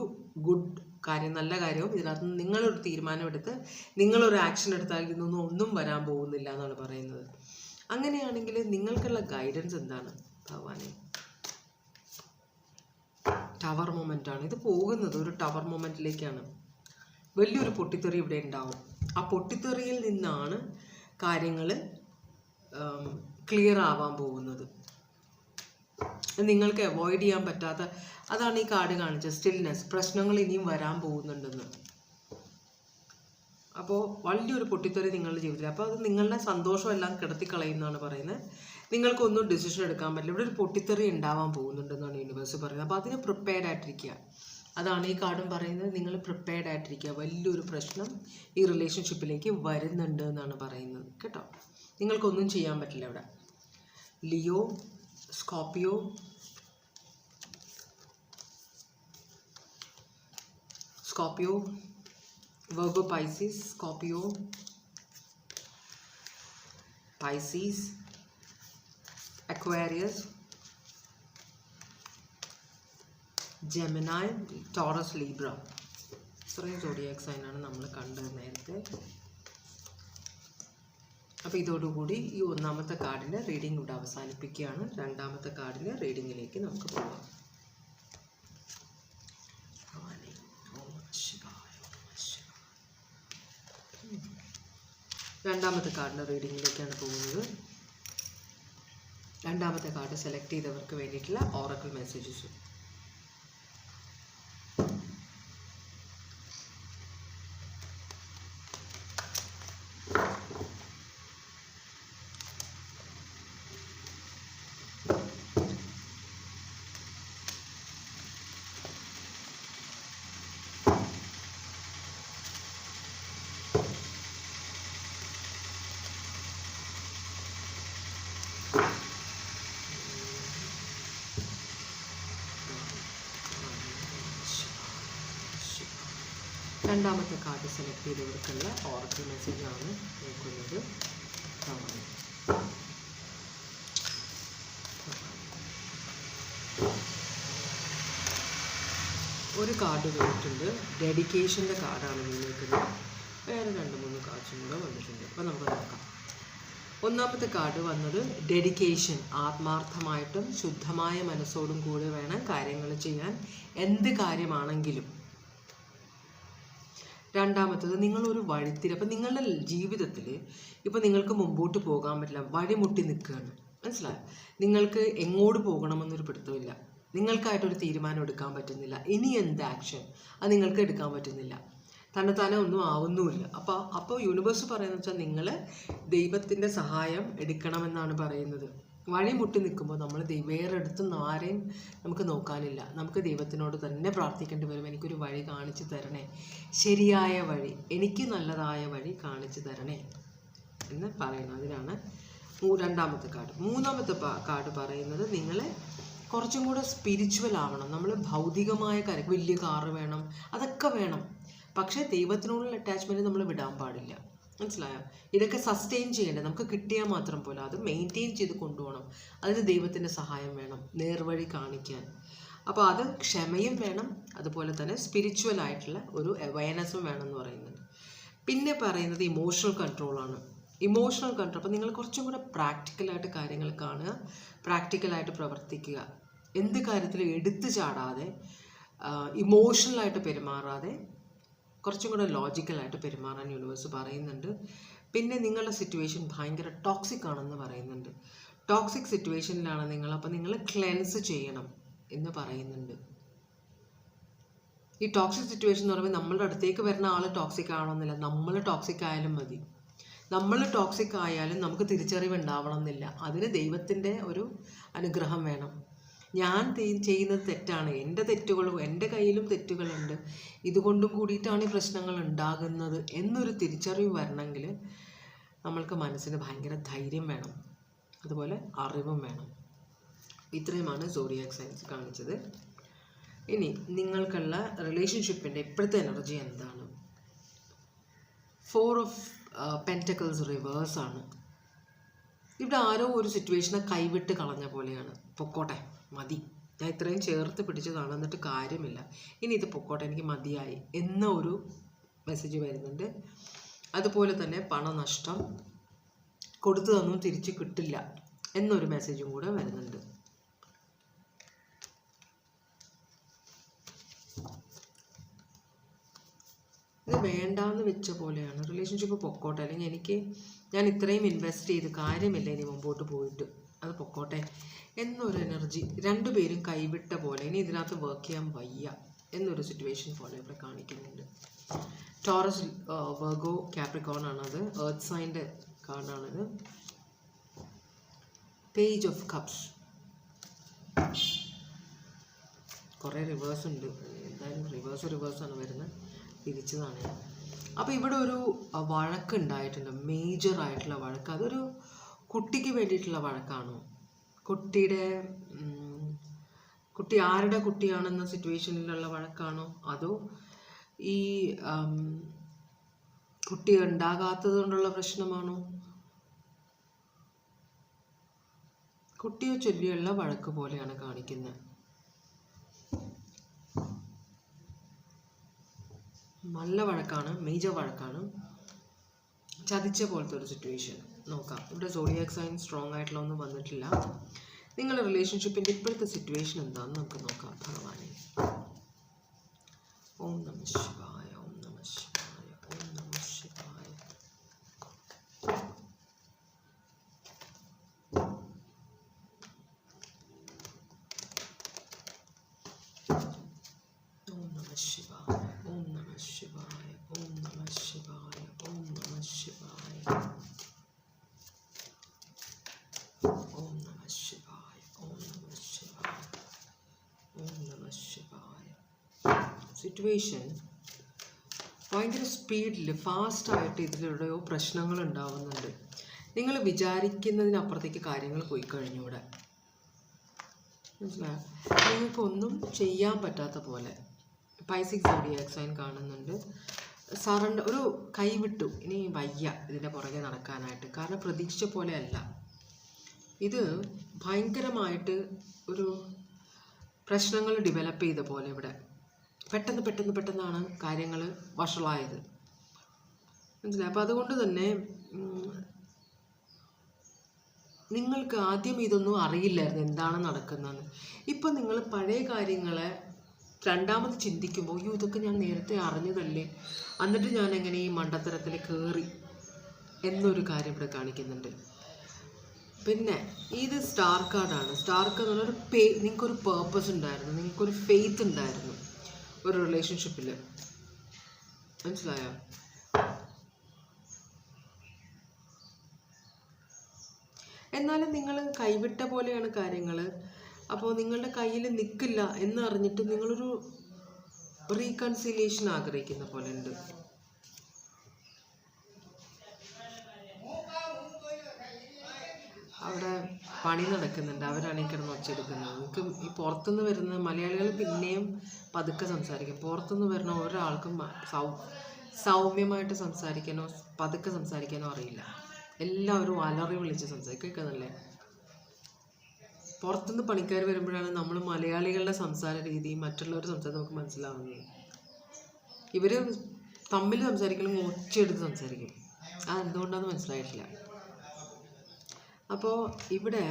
ഗുഡ് നല്ല കാര്യവും ഇതിനകത്ത് നിന്ന് നിങ്ങളൊരു തീരുമാനമെടുത്ത് നിങ്ങളൊരു ആക്ഷൻ എടുത്താൽ ഇതൊന്നും ഒന്നും വരാൻ പോകുന്നില്ല എന്നാണ് പറയുന്നത്. അങ്ങനെയാണെങ്കിൽ നിങ്ങൾക്കുള്ള ഗൈഡൻസ് എന്താണ് ഭഗവാനെ? ടവർ മൊമെൻ്റ് ആണ് ഇത് പോകുന്നത്, ഒരു ടവർ മൊമെൻറ്റിലേക്കാണ്. വലിയൊരു പൊട്ടിത്തെറി ഇവിടെ ഉണ്ടാവും. ആ പൊട്ടിത്തെറിയിൽ നിന്നാണ് കാര്യങ്ങൾ ക്ലിയർ ആവാൻ പോകുന്നത്. നിങ്ങൾക്ക് അവോയ്ഡ് ചെയ്യാൻ പറ്റാത്ത, അതാണ് ഈ കാർഡ് കാണിച്ചത്, സ്റ്റിൽനെസ്. പ്രശ്നങ്ങൾ ഇനിയും വരാൻ പോകുന്നുണ്ടെന്ന്. അപ്പോൾ വലിയൊരു പൊട്ടിത്തെറി നിങ്ങളുടെ ജീവിതത്തിൽ. അപ്പോൾ അത് നിങ്ങളുടെ സന്തോഷമെല്ലാം കിടത്തിക്കളയുന്നതാണ് പറയുന്നത്. നിങ്ങൾക്കൊന്നും ഡിസിഷൻ എടുക്കാൻ പറ്റില്ല. ഇവിടെ ഒരു പൊട്ടിത്തെറി ഉണ്ടാവാൻ പോകുന്നുണ്ടെന്നാണ് യൂണിവേഴ്സ് പറയുന്നത്. അപ്പോൾ അതിന് പ്രിപ്പയർഡ് ആയിട്ടിരിക്കുക. അതാണ് ഈ കാർഡും പറയുന്നത്. നിങ്ങൾ പ്രിപ്പയർഡ് ആയിട്ടിരിക്കുക. വലിയൊരു പ്രശ്നം ഈ റിലേഷൻഷിപ്പിലേക്ക് വരുന്നുണ്ട് എന്നാണ് പറയുന്നത് കേട്ടോ. നിങ്ങൾക്കൊന്നും ചെയ്യാൻ പറ്റില്ല ഇവിടെ. Leo, Scorpio, Virgo, Pisces, Scorpio, Pisces, Aquarius, Gemini, Taurus, Libra. ഇത്രയും സോഡിയാക് സൈനാണ് നമ്മൾ കണ്ടത് നേരത്തെ. അപ്പോൾ ഇതോടുകൂടി ഈ ഒന്നാമത്തെ കാർഡിൻ്റെ റീഡിംഗ് ഇവിടെ അവസാനിപ്പിക്കുകയാണ്. രണ്ടാമത്തെ കാർഡിൻ്റെ റീഡിങ്ങിലേക്ക് നമുക്ക് പോകാം. രണ്ടാമത്തെ കാർഡിൻ്റെ റീഡിങ്ങിലേക്കാണ് പോകുന്നത്. രണ്ടാമത്തെ കാർഡ് സെലക്ട് ചെയ്തവർക്ക് വേണ്ടിയിട്ടുള്ള ഓറക്കിൾ മെസ്സേജസ്. രണ്ടാമത്തെ കാർഡ് സെലക്ട് ചെയ്തവർക്കുള്ള ഓറക്കിൾ മെസ്സേജാണ് നോക്കുന്നത്. ഒരു കാർഡ് വന്നിട്ടുണ്ട്, ഡെഡിക്കേഷൻ്റെ കാർഡാണ് നിൽക്കുന്നത്. വേറെ 2-3 കാർഡ്സും കൂടെ വന്നിട്ടുണ്ട്. അപ്പോൾ നമുക്ക് നോക്കാം. ഒന്നാമത്തെ കാർഡ് വന്നത് ഡെഡിക്കേഷൻ. ആത്മാർത്ഥമായിട്ടും ശുദ്ധമായ മനസ്സോടും കൂടി വേണം കാര്യങ്ങൾ ചെയ്യാൻ, എന്ത് കാര്യമാണെങ്കിലും. രണ്ടാമത്തത് നിങ്ങളൊരു വഴിത്തിരി. അപ്പം നിങ്ങളുടെ ജീവിതത്തിൽ ഇപ്പം നിങ്ങൾക്ക് മുമ്പോട്ട് പോകാൻ പറ്റില്ല, വഴിമുട്ടി നിൽക്കുകയാണ്. മനസ്സിലായോ? നിങ്ങൾക്ക് എങ്ങോട്ട് പോകണമെന്നൊരു പിടുത്തമില്ല. നിങ്ങൾക്കായിട്ടൊരു തീരുമാനം എടുക്കാൻ പറ്റുന്നില്ല. ഇനി എന്ത് ആക്ഷൻ അത് നിങ്ങൾക്ക് എടുക്കാൻ പറ്റുന്നില്ല. തന്നെത്താനെ ഒന്നും ആവുന്നുമില്ല. അപ്പോൾ യൂണിവേഴ്സ് പറയുന്നത് വെച്ചാൽ നിങ്ങൾ ദൈവത്തിൻ്റെ സഹായം എടുക്കണമെന്നാണ് പറയുന്നത്. വഴിമുട്ടി നിൽക്കുമ്പോൾ നമ്മൾ വേറെ അടുത്തൊന്നും ആരെയും നമുക്ക് നോക്കാനില്ല. നമുക്ക് ദൈവത്തിനോട് തന്നെ പ്രാർത്ഥിക്കേണ്ടി വരും. എനിക്കൊരു വഴി കാണിച്ചു തരണേ, ശരിയായ വഴി, എനിക്ക് നല്ലതായ വഴി കാണിച്ചു തരണേ എന്ന് പറയുന്നത്. അതിനാണ് രണ്ടാമത്തെ കാർഡ്. മൂന്നാമത്തെ കാർഡ് പറയുന്നത് നിങ്ങളെ കുറച്ചും കൂടെ സ്പിരിച്വൽ ആവണം. നമ്മൾ ഭൗതികമായ കാര്യം, വലിയ കാറ് വേണം, അതൊക്കെ വേണം. പക്ഷേ ദൈവത്തിനോടുള്ള അറ്റാച്ച്മെൻറ്റ് നമ്മൾ വിടാൻ പാടില്ല. മനസ്സിലായോ? ഇതൊക്കെ സസ്റ്റെയിൻ ചെയ്യേണ്ടത് നമുക്ക് കിട്ടിയാൽ മാത്രം പോലെ, അത് മെയിൻറ്റെയിൻ ചെയ്ത് കൊണ്ടുപോകണം. അതിന് ദൈവത്തിൻ്റെ സഹായം വേണം, നേർവഴി കാണിക്കാൻ. അപ്പോൾ അത് ക്ഷമയും വേണം, അതുപോലെ തന്നെ സ്പിരിച്വൽ ആയിട്ടുള്ള ഒരു അവയർനെസ്സും വേണം എന്ന് പറയുന്നത്. പിന്നെ പറയുന്നത് ഇമോഷണൽ കൺട്രോളാണ്. Emotional control. അപ്പോൾ നിങ്ങൾ കുറച്ചും കൂടെ പ്രാക്ടിക്കലായിട്ട് കാര്യങ്ങൾ കാണുക, പ്രാക്ടിക്കലായിട്ട് പ്രവർത്തിക്കുക. എന്ത് കാര്യത്തിലും എടുത്തു ചാടാതെ, ഇമോഷണലായിട്ട് പെരുമാറാതെ കുറച്ചും കൂടെ ലോജിക്കലായിട്ട് പെരുമാറാൻ യൂണിവേഴ്സ് പറയുന്നുണ്ട്. പിന്നെ നിങ്ങളുടെ സിറ്റുവേഷൻ ഭയങ്കര ടോക്സിക് ആണെന്ന് പറയുന്നുണ്ട്. ടോക്സിക് സിറ്റുവേഷനിലാണ് നിങ്ങൾ. അപ്പോൾ നിങ്ങൾ ക്ലെൻസ് ചെയ്യണം എന്ന് പറയുന്നുണ്ട്. ഈ ടോക്സിക് സിറ്റുവേഷൻ എന്ന് പറയുമ്പോൾ നമ്മളുടെ അടുത്തേക്ക് വരുന്ന ആൾ ടോക്സിക് ആവണമെന്നില്ല, നമ്മൾ ടോക്സിക് ആയാലും മതി. നമ്മൾ ടോക്സിക് ആയാലും നമുക്ക് തിരിച്ചറിവ് ഉണ്ടാവണം എന്നില്ല. അതിന് ദൈവത്തിൻ്റെ ഒരു അനുഗ്രഹം വേണം. ഞാൻ ചെയ്യുന്നത് തെറ്റാണ്, എൻ്റെ തെറ്റുകളും എൻ്റെ കയ്യിലും തെറ്റുകളുണ്ട്, ഇതുകൊണ്ടും കൂടിയിട്ടാണ് ഈ പ്രശ്നങ്ങൾ ഉണ്ടാകുന്നത് എന്നൊരു തിരിച്ചറിവ് വരണമെങ്കിൽ നമ്മൾക്ക് മനസ്സിന് ഭയങ്കര ധൈര്യം വേണം, അതുപോലെ അറിവും വേണം. ഇത്രയുമാണ് സോഡിയാക് സൈൻസ് കാണിച്ചത്. ഇനി നിങ്ങൾക്കുള്ള റിലേഷൻഷിപ്പിൻ്റെ ഇപ്പോഴത്തെ എനർജി എന്താണ്? 4 ഓഫ് പെൻറ്റക്കിൾസ് റിവേഴ്സാണ്. ഇവിടെ ആരോ ഒരു സിറ്റുവേഷനെ കൈവിട്ട് കളഞ്ഞ പോലെയാണ്. പൊക്കോട്ടെ, മതി, ഞാൻ ഇത്രയും ചേർത്ത് പിടിച്ചതാണ്, എന്നിട്ട് കാര്യമില്ല, ഇനി ഇത് പൊക്കോട്ടെ, എനിക്ക് മതിയായി എന്ന ഒരു മെസ്സേജ് വരുന്നുണ്ട്. അതുപോലെ തന്നെ പണനഷ്ടം, കൊടുത്തതൊന്നും തിരിച്ച് കിട്ടില്ല എന്നൊരു മെസ്സേജും കൂടെ വരുന്നുണ്ട്. ഇത് വേണ്ടാന്ന് വെച്ച പോലെയാണ്. റിലേഷൻഷിപ്പ് പൊക്കോട്ടെ, അല്ലെങ്കിൽ ഞാൻ ഇത്രയും ഇൻവെസ്റ്റ് ചെയ്ത് കാര്യമില്ല ഇനി മുമ്പോട്ട് പോയിട്ട്, അത് പൊക്കോട്ടെ എന്നൊരു എനർജി. രണ്ടുപേരും കൈവിട്ട പോലെ, ഇനി ഇതിനകത്ത് വർക്ക് ചെയ്യാൻ വയ്യ എന്നൊരു സിറ്റുവേഷൻ പോലെ ഇവിടെ കാണിക്കുന്നുണ്ട്. ടോറസ്, വെർഗോ, കാപ്രിക്കോൺ ആണത്. എർത്ത് സൈൻ്റെ കാർഡാണിത്. Page of cups. കുറേ റിവേഴ്സ് ഉണ്ട്, എന്തായാലും റിവേഴ്സാണ് വരുന്നത്, തിരിച്ചതാണ്. അപ്പോൾ ഇവിടെ ഒരു വഴക്ക് ഉണ്ടായിട്ടുണ്ട്, മേജർ ആയിട്ടുള്ള വഴക്ക്. അതൊരു കുട്ടിക്ക് വേണ്ടിയിട്ടുള്ള വഴക്കാണോ? കുട്ടി ആരുടെ കുട്ടിയാണെന്ന സിറ്റുവേഷനിലുള്ള വഴക്കാണോ? അതോ ഈ കുട്ടി ഉണ്ടാകാത്തത് കൊണ്ടുള്ള പ്രശ്നമാണോ? കുട്ടിയെ ചൊല്ലിയുള്ള വഴക്ക് പോലെയാണ് കാണിക്കുന്നത്. നല്ല വഴക്കാണ്, മേജർ വഴക്കാണ്, ചതിച്ച പോലത്തെ ഒരു സിറ്റുവേഷൻ. നോക്കാം, ഇവിടെ സോഡിയാക് സൈൻ സ്ട്രോങ് ആയിട്ടുള്ള ഒന്നും വന്നിട്ടില്ല. നിങ്ങളുടെ റിലേഷൻഷിപ്പിൻ്റെ ഇപ്പോഴത്തെ സിറ്റുവേഷൻ എന്താണെന്ന് നമുക്ക് നോക്കാം. ഭഗവാനെ ഓം നമഃ ശിവായ, ഓം നമഃ ശിവായ, ഓം നമഃ ശിവായ. ഓം നമഃ ശിവായ, ഓം നമഃ ശിവായ, ഓം നമഃ ശിവായ, ഓം നമഃ ശിവായ, ഓം നമഃ ശിവായ, ഓം നമഃ ശിവായ, ഓം നമഃ ശിവായ. സിറ്റുവേഷൻ ഭയങ്കര സ്പീഡിൽ ഫാസ്റ്റായിട്ട് ഇതിലെവിടെയോ പ്രശ്നങ്ങൾ ഉണ്ടാവുന്നുണ്ട്. നിങ്ങൾ വിചാരിക്കുന്നതിനപ്പുറത്തേക്ക് കാര്യങ്ങൾ പോയി കഴിഞ്ഞു. ഇവിടെ മനസ്സിലായോ? നിങ്ങൾക്കൊന്നും ചെയ്യാൻ പറ്റാത്ത പോലെ. പൈസിക് സോഡിയാക് സൈൻ കാണുന്നുണ്ട്. സറണ്ടർ, ഒരു കൈവിട്ടു, ഇനി വയ്യ ഇതിൻ്റെ പുറകെ നടക്കാനായിട്ട്. കാരണം പ്രതീക്ഷിച്ച പോലെ അല്ല ഇത്. ഭയങ്കരമായിട്ട് ഒരു പ്രശ്നങ്ങൾ ഡെവലപ്പ് ചെയ്ത പോലെ ഇവിടെ പെട്ടെന്നാണ് കാര്യങ്ങൾ വഷളായത്. മനസ്സിലായി? അപ്പോൾ അതുകൊണ്ട് തന്നെ നിങ്ങൾക്ക് ആദ്യം ഇതൊന്നും അറിയില്ലായിരുന്നു എന്താണ് നടക്കുന്നതെന്ന്. ഇപ്പം നിങ്ങൾ പഴയ കാര്യങ്ങളെ രണ്ടാമത് ചിന്തിക്കുമ്പോൾ, അയ്യോ ഇതൊക്കെ ഞാൻ നേരത്തെ അറിഞ്ഞതല്ലേ, എന്നിട്ട് ഞാൻ എങ്ങനെ ഈ മണ്ടത്തരത്തിൽ കയറി എന്നൊരു കാര്യം ഇവിടെ കാണിക്കുന്നുണ്ട്. പിന്നെ ഇത് സ്റ്റാർ കാർഡാണ്. സ്റ്റാർ കാർഡ് എന്ന് പറഞ്ഞാൽ നിങ്ങൾക്കൊരു പേർപ്പസ് ഉണ്ടായിരുന്നു, നിങ്ങൾക്കൊരു ഫെയ്ത്ത് ഉണ്ടായിരുന്നു ഒരു റിലേഷൻഷിപ്പിൽ. മനസ്സിലായോ? എന്നാലും നിങ്ങൾ കൈവിട്ട പോലെയാണ് കാര്യങ്ങൾ. അപ്പോൾ നിങ്ങളുടെ കയ്യിൽ നിൽക്കില്ല എന്നറിഞ്ഞിട്ട് നിങ്ങളൊരു റീകൺസിലിയേഷൻ ആഗ്രഹിക്കുന്ന പോലെ ഉണ്ട്. അവിടെ പണി നടക്കുന്നുണ്ട്, അവരാണ് ഈ കിടന്ന് ഒച്ചെടുക്കുന്നത്. നിങ്ങൾക്ക് ഈ പുറത്തുനിന്ന് വരുന്ന മലയാളികൾ പിന്നെയും പതുക്കെ സംസാരിക്കും. പുറത്തുനിന്ന് വരുന്ന ഒരാൾക്കും സൗമ്യമായിട്ട് സംസാരിക്കാനോ പതുക്കെ സംസാരിക്കാനോ അറിയില്ല. എല്ലാവരും അലറി വിളിച്ച് സംസാരിക്കുന്നല്ലേ. പുറത്തുനിന്ന് പണിക്കാർ വരുമ്പോഴാണ് നമ്മൾ മലയാളികളുടെ സംസാര രീതി മറ്റുള്ളവർ സംസാരം നമുക്ക് മനസ്സിലാവുന്നത്. ഇവർ തമ്മിൽ സംസാരിക്കുമ്പോൾ ഒച്ചയെടുത്ത് സംസാരിക്കും. അതെന്തുകൊണ്ടാണെന്ന് മനസ്സിലായിട്ടില്ല. അപ്പോൾ ഇവിടെ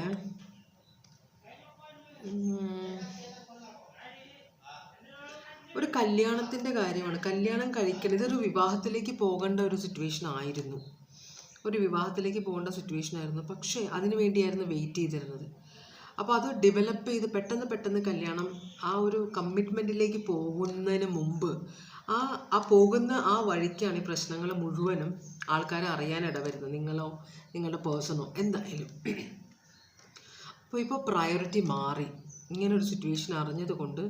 ഒരു കല്യാണത്തിൻ്റെ കാര്യമാണ്. കല്യാണം കഴിക്കണം, ഇതൊരു വിവാഹത്തിലേക്ക് പോകേണ്ട ഒരു സിറ്റുവേഷൻ ആയിരുന്നു. ഒരു വിവാഹത്തിലേക്ക് പോകേണ്ട സിറ്റുവേഷൻ ആയിരുന്നു. പക്ഷേ അതിനു വേണ്ടിയായിരുന്നു വെയിറ്റ് ചെയ്തിരുന്നത്. അപ്പോൾ അത് ഡെവലപ്പ് ചെയ്ത് പെട്ടെന്ന് കല്യാണം, ആ ഒരു കമ്മിറ്റ്മെൻറ്റിലേക്ക് പോകുന്നതിന് മുമ്പ് ആ പോകുന്ന ആ വഴിക്കാണ് ഈ പ്രശ്നങ്ങൾ മുഴുവനും ആൾക്കാരെ അറിയാൻ ഇടവരുന്നത്. നിങ്ങളോ നിങ്ങളുടെ പേഴ്സണോ എന്തായാലും. അപ്പോൾ പ്രയോറിറ്റി മാറി. ഇങ്ങനൊരു സിറ്റുവേഷൻ അറിഞ്ഞതുകൊണ്ട്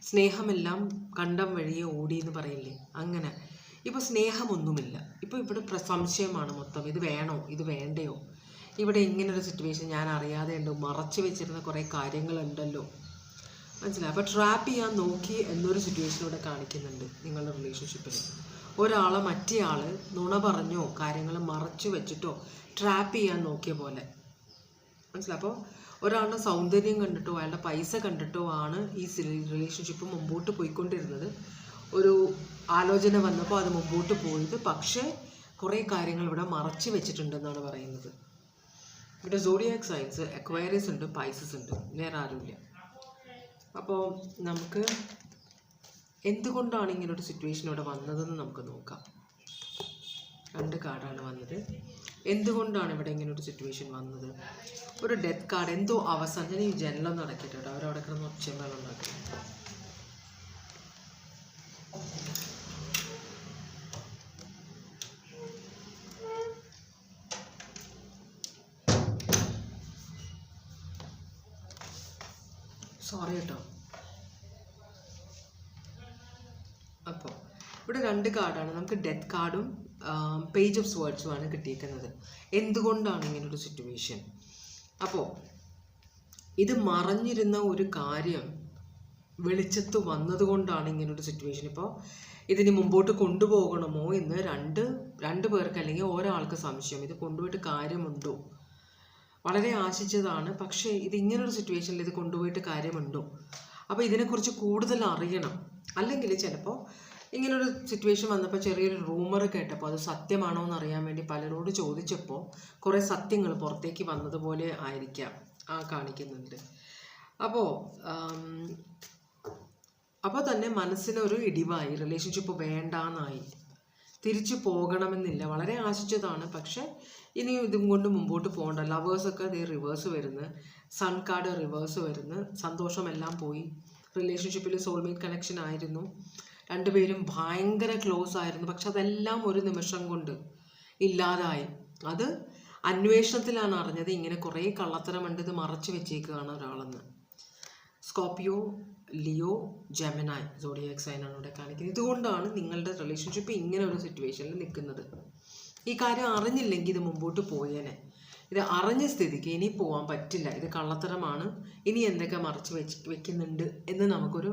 സ്നേഹമെല്ലാം കണ്ടം വഴിയെ ഓടി എന്ന് പറയില്ലേ, അങ്ങനെ. ഇപ്പോൾ സ്നേഹമൊന്നുമില്ല. ഇപ്പോൾ ഇവിടെ സംശയമാണ് മൊത്തം. ഇത് വേണോ ഇത് വേണ്ടയോ, ഇവിടെ ഇങ്ങനൊരു സിറ്റുവേഷൻ ഞാൻ അറിയാതെ ഉണ്ട്, മറച്ചു വെച്ചിരുന്ന കുറേ കാര്യങ്ങളുണ്ടല്ലോ. മനസ്സിലായി? അപ്പോൾ ട്രാപ്പ് ചെയ്യാൻ നോക്കി എന്നൊരു സിറ്റുവേഷൻ ഇവിടെ കാണിക്കുന്നുണ്ട് നിങ്ങളുടെ റിലേഷൻഷിപ്പിൽ. ഒരാളെ മറ്റേ ആൾ നുണ പറഞ്ഞോ കാര്യങ്ങൾ മറച്ചു വെച്ചിട്ടോ ട്രാപ്പ് ചെയ്യാൻ നോക്കിയ പോലെ. മനസ്സിലായി? അപ്പോൾ ഒരാളുടെ സൗന്ദര്യം കണ്ടിട്ടോ അയാളുടെ പൈസ കണ്ടിട്ടോ ആണ് ഈ റിലേഷൻഷിപ്പ് മുമ്പോട്ട് പോയിക്കൊണ്ടിരുന്നത്. ഒരു ആലോചന വന്നപ്പോൾ അത് മുമ്പോട്ട് പോയത്. പക്ഷേ കുറേ കാര്യങ്ങൾ ഇവിടെ മറച്ചു വെച്ചിട്ടുണ്ടെന്നാണ് പറയുന്നത്. ഇവിടെ സോഡിയാക് സൈൻസ് അക്വയറിയസ് ഉണ്ട്, പൈസസ് ഉണ്ട്, വേറെ ആരുമില്ല. അപ്പോൾ നമുക്ക് എന്തുകൊണ്ടാണ് ഇങ്ങനൊരു സിറ്റുവേഷൻ ഇവിടെ വന്നതെന്ന് നമുക്ക് നോക്കാം. 2 കാർഡാണ് വന്നത്. എന്തുകൊണ്ടാണ് ഇവിടെ ഇങ്ങനൊരു സിറ്റുവേഷൻ വന്നത്? ഒരു ഡെത്ത് കാർഡ്, എന്തോ അവസാനം. ഞാൻ ഈ ജനലൊന്നും അടക്കിയിട്ട് കേട്ടോ, അവരവിടെ കിടന്ന് ഒച്ചമേളം ഉണ്ടാക്കുന്നത്. സോറി കേട്ടോ. അപ്പോൾ ഇവിടെ 2 കാർഡാണ് നമുക്ക്. ഡെത്ത് കാർഡും പേജ് ഓഫ് സ്വേർഡ്സും ആണ് കിട്ടിയിരിക്കുന്നത്. എന്തുകൊണ്ടാണ് ഇങ്ങനൊരു സിറ്റുവേഷൻ? അപ്പോൾ ഇത് മറഞ്ഞിരുന്ന ഒരു കാര്യം വെളിച്ചത്ത് വന്നതുകൊണ്ടാണ് ഇങ്ങനൊരു സിറ്റുവേഷൻ. ഇപ്പോൾ ഇതിന് മുമ്പോട്ട് കൊണ്ടുപോകണമോ എന്ന് രണ്ട് പേർക്ക് അല്ലെങ്കിൽ ഒരാൾക്ക് സംശയം. ഇത് കൊണ്ടുപോയിട്ട് കാര്യമുണ്ടോ? വളരെ ആശിച്ചതാണ്, പക്ഷേ ഇത് ഇങ്ങനൊരു സിറ്റുവേഷനിൽ ഇത് കൊണ്ടുപോയിട്ട് കാര്യമുണ്ടോ? അപ്പോൾ ഇതിനെക്കുറിച്ച് കൂടുതൽ അറിയണം. അല്ലെങ്കിൽ ചിലപ്പോൾ ഇങ്ങനൊരു സിറ്റുവേഷൻ വന്നപ്പോൾ ചെറിയൊരു റൂമർ കേട്ടപ്പോൾ അത് സത്യമാണോ എന്ന് അറിയാൻ വേണ്ടി പലരോട് ചോദിച്ചപ്പോൾ കുറേ സത്യങ്ങൾ പുറത്തേക്ക് വന്നതുപോലെ ആയിരിക്കാം കാണിക്കുന്നുണ്ട്. അപ്പോൾ തന്നെ മനസ്സിനൊരു ഇടിവായി, റിലേഷൻഷിപ്പ് വേണ്ടാന്നായി, തിരിച്ചു പോകണമെന്നില്ല. വളരെ ആശിച്ചതാണ്, പക്ഷെ ഇനി ഇതും കൊണ്ട് മുമ്പോട്ട് പോകണ്ട. ലവേഴ്സൊക്കെ ഇത് റിവേഴ്സ് വരുന്നു, സൺ കാർഡ് റിവേഴ്സ് വരുന്നു, സന്തോഷമെല്ലാം പോയി. റിലേഷൻഷിപ്പിൽ സോൾമേറ്റ് കണക്ഷൻ ആയിരുന്നു, രണ്ടുപേരും ഭയങ്കര ക്ലോസ് ആയിരുന്നു, പക്ഷെ അതെല്ലാം ഒരു നിമിഷം കൊണ്ട് ഇല്ലാതായി. അത് അന്വേഷണത്തിലാണ് അറിഞ്ഞത് ഇങ്ങനെ കുറേ കള്ളത്തരമുണ്ട്, ഇത് മറച്ചു വെച്ചേക്കുകയാണ് ഒരാളെന്ന്. സ്കോർപിയോ, ലിയോ, ജെമിനായ് സോഡിയാക് സൈനാണ് ഇവിടെ കാണിക്കുന്നത്. ഇതുകൊണ്ടാണ് നിങ്ങളുടെ റിലേഷൻഷിപ്പ് ഇങ്ങനെ ഒരു സിറ്റുവേഷനിൽ നിൽക്കുന്നത്. ഈ കാര്യം അറിഞ്ഞില്ലെങ്കിൽ ഇത് മുമ്പോട്ട് പോയേനെ. ഇത് അറിഞ്ഞ സ്ഥിതിക്ക് ഇനി പോകാൻ പറ്റില്ല, ഇത് കള്ളത്തരമാണ്, ഇനി എന്തൊക്കെ മറച്ച് വെക്കുന്നുണ്ട് എന്ന് നമുക്കൊരു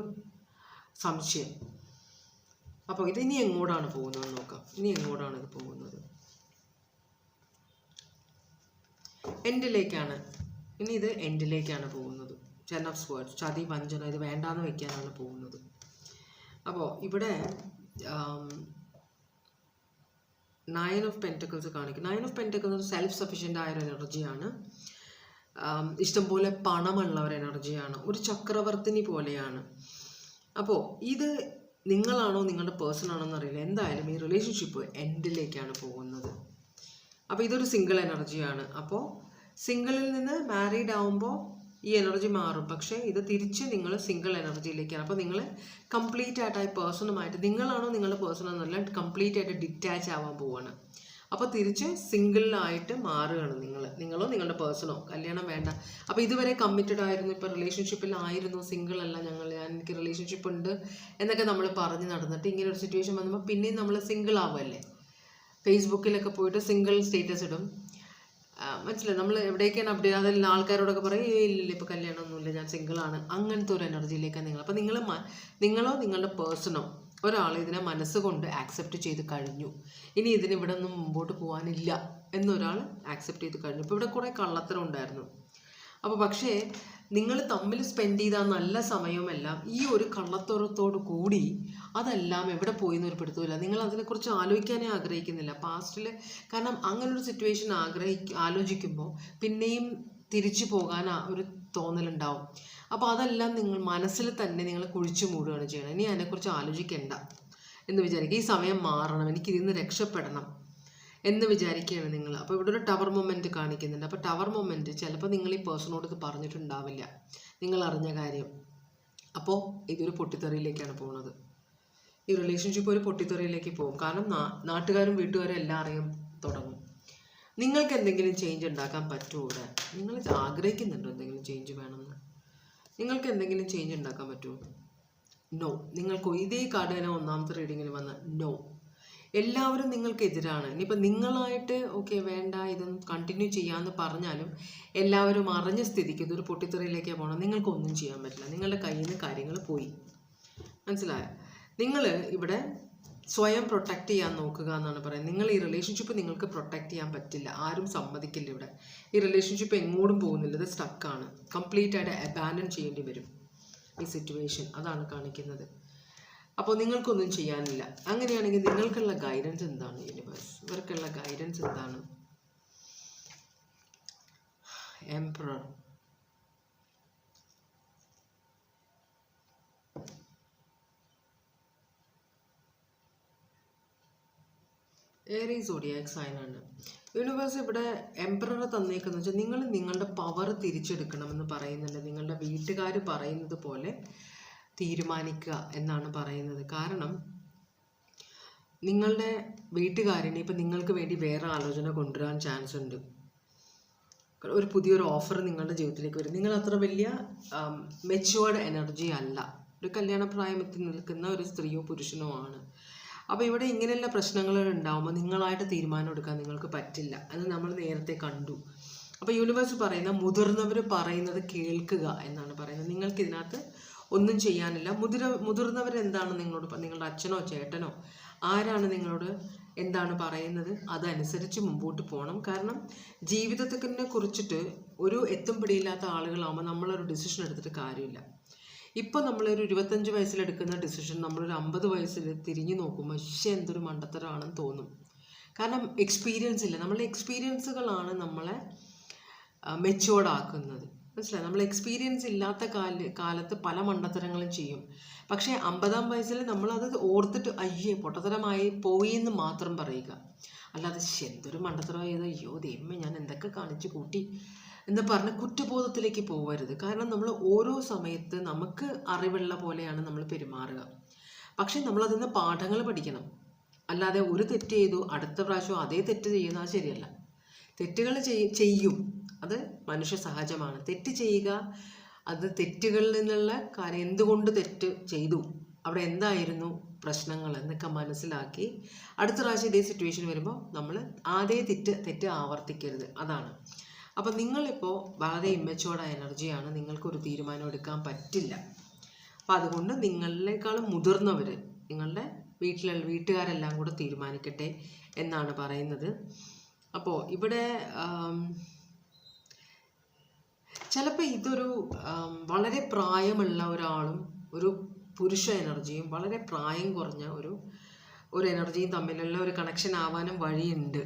സംശയം. അപ്പോൾ ഇതിനി എങ്ങോട്ടാണ് പോകുന്നതെന്ന് നോക്കാം. ഇനി എങ്ങോട്ടാണ് ഇത് പോകുന്നത്? എൻഡിലേക്കാണ്. ഇനി ഇത് എൻഡിലേക്കാണ് പോകുന്നത്. 10 of Swords, ചതി, വഞ്ചന, ഇത് വേണ്ടാന്ന് വെക്കാനാണ് പോകുന്നത്. അപ്പോൾ ഇവിടെ 9 of Pentacles കാണിക്കും. 9 of Pentacles സെൽഫ് സഫിഷ്യൻ്റ് ആയൊരു എനർജിയാണ്. ഇഷ്ടംപോലെ പണമുള്ള ഒരു എനർജിയാണ്, ഒരു ചക്രവർത്തിനി പോലെയാണ്. അപ്പോൾ ഇത് നിങ്ങളാണോ നിങ്ങളുടെ പേഴ്സൺ ആണോ എന്നറിയില്ല. എന്തായാലും ഈ റിലേഷൻഷിപ്പ് എൻഡിലേക്കാണ് പോകുന്നത്. അപ്പോൾ ഇതൊരു സിംഗിൾ എനർജിയാണ്. അപ്പോൾ സിംഗിളിൽ നിന്ന് മാരീഡ് ആവുമ്പോൾ ഈ എനർജി മാറും, പക്ഷേ ഇത് തിരിച്ച് നിങ്ങൾ സിംഗിൾ എനർജിയിലേക്കാണ്. അപ്പോൾ നിങ്ങൾ കംപ്ലീറ്റ് ആയിട്ട് ആ പേഴ്സണുമായിട്ട്, നിങ്ങളാണോ നിങ്ങളുടെ പേഴ്സൺ എന്നല്ല, കംപ്ലീറ്റ് ആയിട്ട് ഡിറ്റാച്ച് ആവാൻ പോവാണ്. അപ്പോൾ തിരിച്ച് സിംഗിളായിട്ട് മാറുകയാണ് നിങ്ങളോ നിങ്ങളുടെ പേഴ്സണോ. കല്യാണം വേണ്ട. അപ്പോൾ ഇതുവരെ കമ്മിറ്റഡ് ആയിരുന്നു, ഇപ്പോൾ റിലേഷൻഷിപ്പിലായിരുന്നു, സിംഗിൾ അല്ല എനിക്ക് റിലേഷൻഷിപ്പ് ഉണ്ട് എന്നൊക്കെ നമ്മൾ പറഞ്ഞ് നടന്നിട്ട് ഇങ്ങനെ ഒരു സിറ്റുവേഷൻ വന്നപ്പോൾ പിന്നെയും നമ്മൾ സിംഗിൾ ആവുമല്ലേ. ഫേസ്ബുക്കിലൊക്കെ പോയിട്ട് സിംഗിൾ സ്റ്റേറ്റസ് ഇടും, മനസ്സിലായി? നമ്മൾ എവിടേക്കാണ് അപ്ഡേറ്റ്, അതെല്ലാം ആൾക്കാരോടൊക്കെ പറയും ഇല്ല ഇപ്പോൾ കല്യാണമൊന്നുമില്ല, ഞാൻ സിംഗിളാണ്. അങ്ങനത്തെ ഒരു എനർജിയിലേക്കാണ് നിങ്ങൾ. അപ്പോൾ നിങ്ങളോ നിങ്ങളുടെ പേഴ്സണോ ഒരാൾ ഇതിനെ മനസ്സുകൊണ്ട് ആക്സെപ്റ്റ് ചെയ്ത് കഴിഞ്ഞു, ഇനി ഇതിനിവിടെ ഒന്നും മുമ്പോട്ട് പോകാനില്ല എന്നൊരാൾ ആക്സെപ്റ്റ് ചെയ്ത് കഴിഞ്ഞു. ഇപ്പോൾ ഇവിടെ കുറേ കള്ളത്തരം ഉണ്ടായിരുന്നു. അപ്പോൾ പക്ഷേ നിങ്ങൾ തമ്മിൽ സ്പെൻഡ് ചെയ്ത നല്ല സമയമെല്ലാം ഈ ഒരു കള്ളത്തരത്തോടു കൂടി അതെല്ലാം എവിടെ പോയി എന്നൊരു പിടുത്തമില്ല. നിങ്ങൾ അതിനെക്കുറിച്ച് ആലോചിക്കാനേ ആഗ്രഹിക്കുന്നില്ല പാസ്റ്റിൽ. കാരണം അങ്ങനൊരു സിറ്റുവേഷൻ ആലോചിക്കുമ്പോൾ പിന്നെയും തിരിച്ചു പോകാൻ ഒരു തോന്നലുണ്ടാവും. അപ്പോൾ അതെല്ലാം നിങ്ങൾ മനസ്സിൽ തന്നെ നിങ്ങൾ കുഴിച്ചു മൂടുകയാണ് ചെയ്യണം. ഇനി അതിനെക്കുറിച്ച് ആലോചിക്കേണ്ട എന്ന് വിചാരിക്കുക. ഈ സമയം മാറണം, എനിക്കിതിൽ നിന്ന് രക്ഷപ്പെടണം എന്ന് വിചാരിക്കുകയാണ് നിങ്ങൾ. അപ്പോൾ ഇവിടെ ഒരു ടവർ മൊമെൻറ്റ് കാണിക്കുന്നുണ്ട്. അപ്പോൾ ടവർ മൊമെൻറ്റ് ചിലപ്പോൾ നിങ്ങൾ ഈ പേഴ്സണോട് ഇത് പറഞ്ഞിട്ടുണ്ടാവില്ല, നിങ്ങൾ അറിഞ്ഞ കാര്യം. അപ്പോൾ ഇതൊരു പൊട്ടിത്തെറിയിലേക്കാണ് പോകുന്നത്. ഈ റിലേഷൻഷിപ്പ് ഒരു പൊട്ടിത്തെറിയിലേക്ക് പോകും. കാരണം നാട്ടുകാരും വീട്ടുകാരും എല്ലാം അറിയാൻ തുടങ്ങും. നിങ്ങൾക്ക് എന്തെങ്കിലും ചേഞ്ച് ഉണ്ടാക്കാൻ പറ്റുമോ? ഇവിടെ നിങ്ങൾ ആഗ്രഹിക്കുന്നുണ്ടോ എന്തെങ്കിലും ചേഞ്ച് വേണമെന്ന്? നിങ്ങൾക്ക് എന്തെങ്കിലും ചേഞ്ച് ഉണ്ടാക്കാൻ പറ്റുമോ? നോ. നിങ്ങൾക്ക് ഇതേ കാർഡ് തന്നെ ഒന്നാമത്തെ റീഡിങ്ങിൽ വന്ന നോ. എല്ലാവരും നിങ്ങൾക്കെതിരാണ്. ഇനിയിപ്പോൾ നിങ്ങളായിട്ട് ഓക്കെ വേണ്ട ഇതൊന്നും കണ്ടിന്യൂ ചെയ്യാമെന്ന് പറഞ്ഞാലും എല്ലാവരും അറിഞ്ഞ സ്ഥിതിക്ക് ഇതൊരു പൊട്ടിത്തെറിയിലേക്ക് പോകണം. നിങ്ങൾക്കൊന്നും ചെയ്യാൻ പറ്റില്ല. നിങ്ങളുടെ കയ്യിൽ നിന്ന് കാര്യങ്ങൾ പോയി. മനസ്സിലായോ? നിങ്ങൾ ഇവിടെ സ്വയം പ്രൊട്ടക്റ്റ് ചെയ്യാൻ നോക്കുക എന്നാണ് പറയുന്നത്. നിങ്ങൾ ഈ റിലേഷൻഷിപ്പ് നിങ്ങൾക്ക് പ്രൊട്ടക്റ്റ് ചെയ്യാൻ പറ്റില്ല, ആരും സമ്മതിക്കില്ല ഇവിടെ. ഈ റിലേഷൻഷിപ്പ് എങ്ങോട്ടും പോകുന്നില്ല, ഇത് സ്റ്റക്കാണ്, കംപ്ലീറ്റ് ആയിട്ട് അബാൻഡൻ ചെയ്യേണ്ടി വരും ഈ സിറ്റുവേഷൻ, അതാണ് കാണിക്കുന്നത്. അപ്പോൾ നിങ്ങൾക്കൊന്നും ചെയ്യാനില്ല. അങ്ങനെയാണെങ്കിൽ നിങ്ങൾക്കുള്ള ഗൈഡൻസ് എന്താണ് യൂണിവേഴ്സ്? ഇവർക്കുള്ള ഗൈഡൻസ് എന്താണ്? എംപറർ, ഏരീസ് സോഡിയാക് സൈൻ ആണ്. യൂണിവേഴ്സ് ഇവിടെ എംപറർ തന്നേക്കെന്ന് വെച്ചാൽ നിങ്ങൾ നിങ്ങളുടെ പവർ തിരിച്ചെടുക്കണമെന്ന് പറയുന്നുണ്ട്. നിങ്ങളുടെ വീട്ടുകാർ പറയുന്നത് പോലെ തീരുമാനിക്കുക എന്നാണ് പറയുന്നത്. കാരണം നിങ്ങളുടെ വീട്ടുകാരനെ ഇപ്പം നിങ്ങൾക്ക് വേണ്ടി വേറെ ആലോചന കൊണ്ടുവരാൻ ചാൻസ് ഉണ്ട്. ഒരു പുതിയൊരു ഓഫർ നിങ്ങളുടെ ജീവിതത്തിലേക്ക് വരും. നിങ്ങൾ അത്ര വലിയ മെച്ചുവേർഡ് എനർജി അല്ല, ഒരു കല്യാണ പ്രായമെത്തി നിൽക്കുന്ന ഒരു സ്ത്രീയോ പുരുഷനോ ആണ്. അപ്പോൾ ഇവിടെ ഇങ്ങനെയുള്ള പ്രശ്നങ്ങൾ ഉണ്ടാകുമ്പോൾ നിങ്ങളായിട്ട് തീരുമാനം എടുക്കാൻ നിങ്ങൾക്ക് പറ്റില്ല. അത് നമ്മൾ നേരത്തെ കണ്ടു. അപ്പോൾ യൂണിവേഴ്സ് പറയുന്ന മുതിർന്നവർ പറയുന്നത് കേൾക്കുക എന്നാണ് പറയുന്നത്. നിങ്ങൾക്ക് ഇതിനകത്ത് ഒന്നും ചെയ്യാനില്ല. മുതിർന്നവരെന്താണ് നിങ്ങളോട്, നിങ്ങളുടെ അച്ഛനോ ചേട്ടനോ ആരാണ് നിങ്ങളോട് എന്താണ് പറയുന്നത് അതനുസരിച്ച് മുമ്പോട്ട് പോകണം. കാരണം ജീവിതത്തിനെ കുറിച്ചിട്ട് ഒരു എത്തും പിടിയില്ലാത്ത ആളുകളാകുമ്പോൾ നമ്മളൊരു ഡിസിഷൻ എടുത്തിട്ട് കാര്യമില്ല. ഇപ്പോൾ നമ്മളൊരു 25 വയസ്സിലെടുക്കുന്ന ഡിസിഷൻ നമ്മളൊരു 50 വയസ്സിൽ തിരിഞ്ഞു നോക്കുമ്പോൾ എന്തൊരു മണ്ടത്തരമാണെന്ന് തോന്നും. കാരണം എക്സ്പീരിയൻസ് ഇല്ല. നമ്മളുടെ എക്സ്പീരിയൻസുകളാണ് നമ്മളെ മെച്ചുവേർഡ് ആക്കുന്നത്. മനസ്സിലായി? നമ്മൾ എക്സ്പീരിയൻസ് ഇല്ലാത്ത കാലത്ത് പല മണ്ടത്തരങ്ങളും ചെയ്യും. പക്ഷേ 50-ാം വയസ്സിൽ നമ്മളത് ഓർത്തിട്ട് അയ്യേ പൊട്ടത്തരമായി പോയി എന്ന് മാത്രം പറയുക. അല്ലാതെ എന്തൊരു മണ്ടത്തരമായത്, അയ്യോ ദൈവമേ ഞാൻ എന്തൊക്കെ കാണിച്ച് കൂട്ടി എന്ന് പറഞ്ഞ് കുറ്റബോധത്തിലേക്ക് പോകരുത്. കാരണം നമ്മൾ ഓരോ സമയത്ത് നമുക്ക് അറിവുള്ള പോലെയാണ് നമ്മൾ പെരുമാറുക. പക്ഷെ നമ്മളതിൽ നിന്ന് പാഠങ്ങൾ പഠിക്കണം. അല്ലാതെ ഒരു തെറ്റ് ചെയ്തു അടുത്ത പ്രാവശ്യം അതേ തെറ്റ് ചെയ്യുന്നത് ശരിയല്ല. തെറ്റുകൾ ചെയ്യും, അത് മനുഷ്യ സഹജമാണ്. തെറ്റ് ചെയ്യുക, അത് തെറ്റുകളിൽ നിന്നുള്ള കാര്യം, എന്തുകൊണ്ട് തെറ്റ് ചെയ്തു, അവിടെ എന്തായിരുന്നു പ്രശ്നങ്ങൾ എന്നൊക്കെ മനസ്സിലാക്കി അടുത്ത പ്രാവശ്യം ഇതേ സിറ്റുവേഷൻ വരുമ്പോൾ നമ്മൾ അതേ തെറ്റ് ആവർത്തിക്കരുത്. അതാണ്. അപ്പം നിങ്ങളിപ്പോൾ വളരെ ഇമ്മച്ചുവേർഡ് എനർജിയാണ്, നിങ്ങൾക്കൊരു തീരുമാനം എടുക്കാൻ പറ്റില്ല. അപ്പം അതുകൊണ്ട് നിങ്ങളെക്കാളും മുതിർന്നവർ, നിങ്ങളുടെ വീട്ടുകാരെല്ലാം കൂടെ തീരുമാനിക്കട്ടെ എന്നാണ് പറയുന്നത്. അപ്പോൾ ഇവിടെ ചിലപ്പോൾ ഇതൊരു വളരെ പ്രായമുള്ള ഒരാളും ഒരു പുരുഷ എനർജിയും വളരെ പ്രായം കുറഞ്ഞ ഒരു എനർജിയും തമ്മിലുള്ള ഒരു കണക്ഷൻ ആവാനും വഴിയുണ്ട്.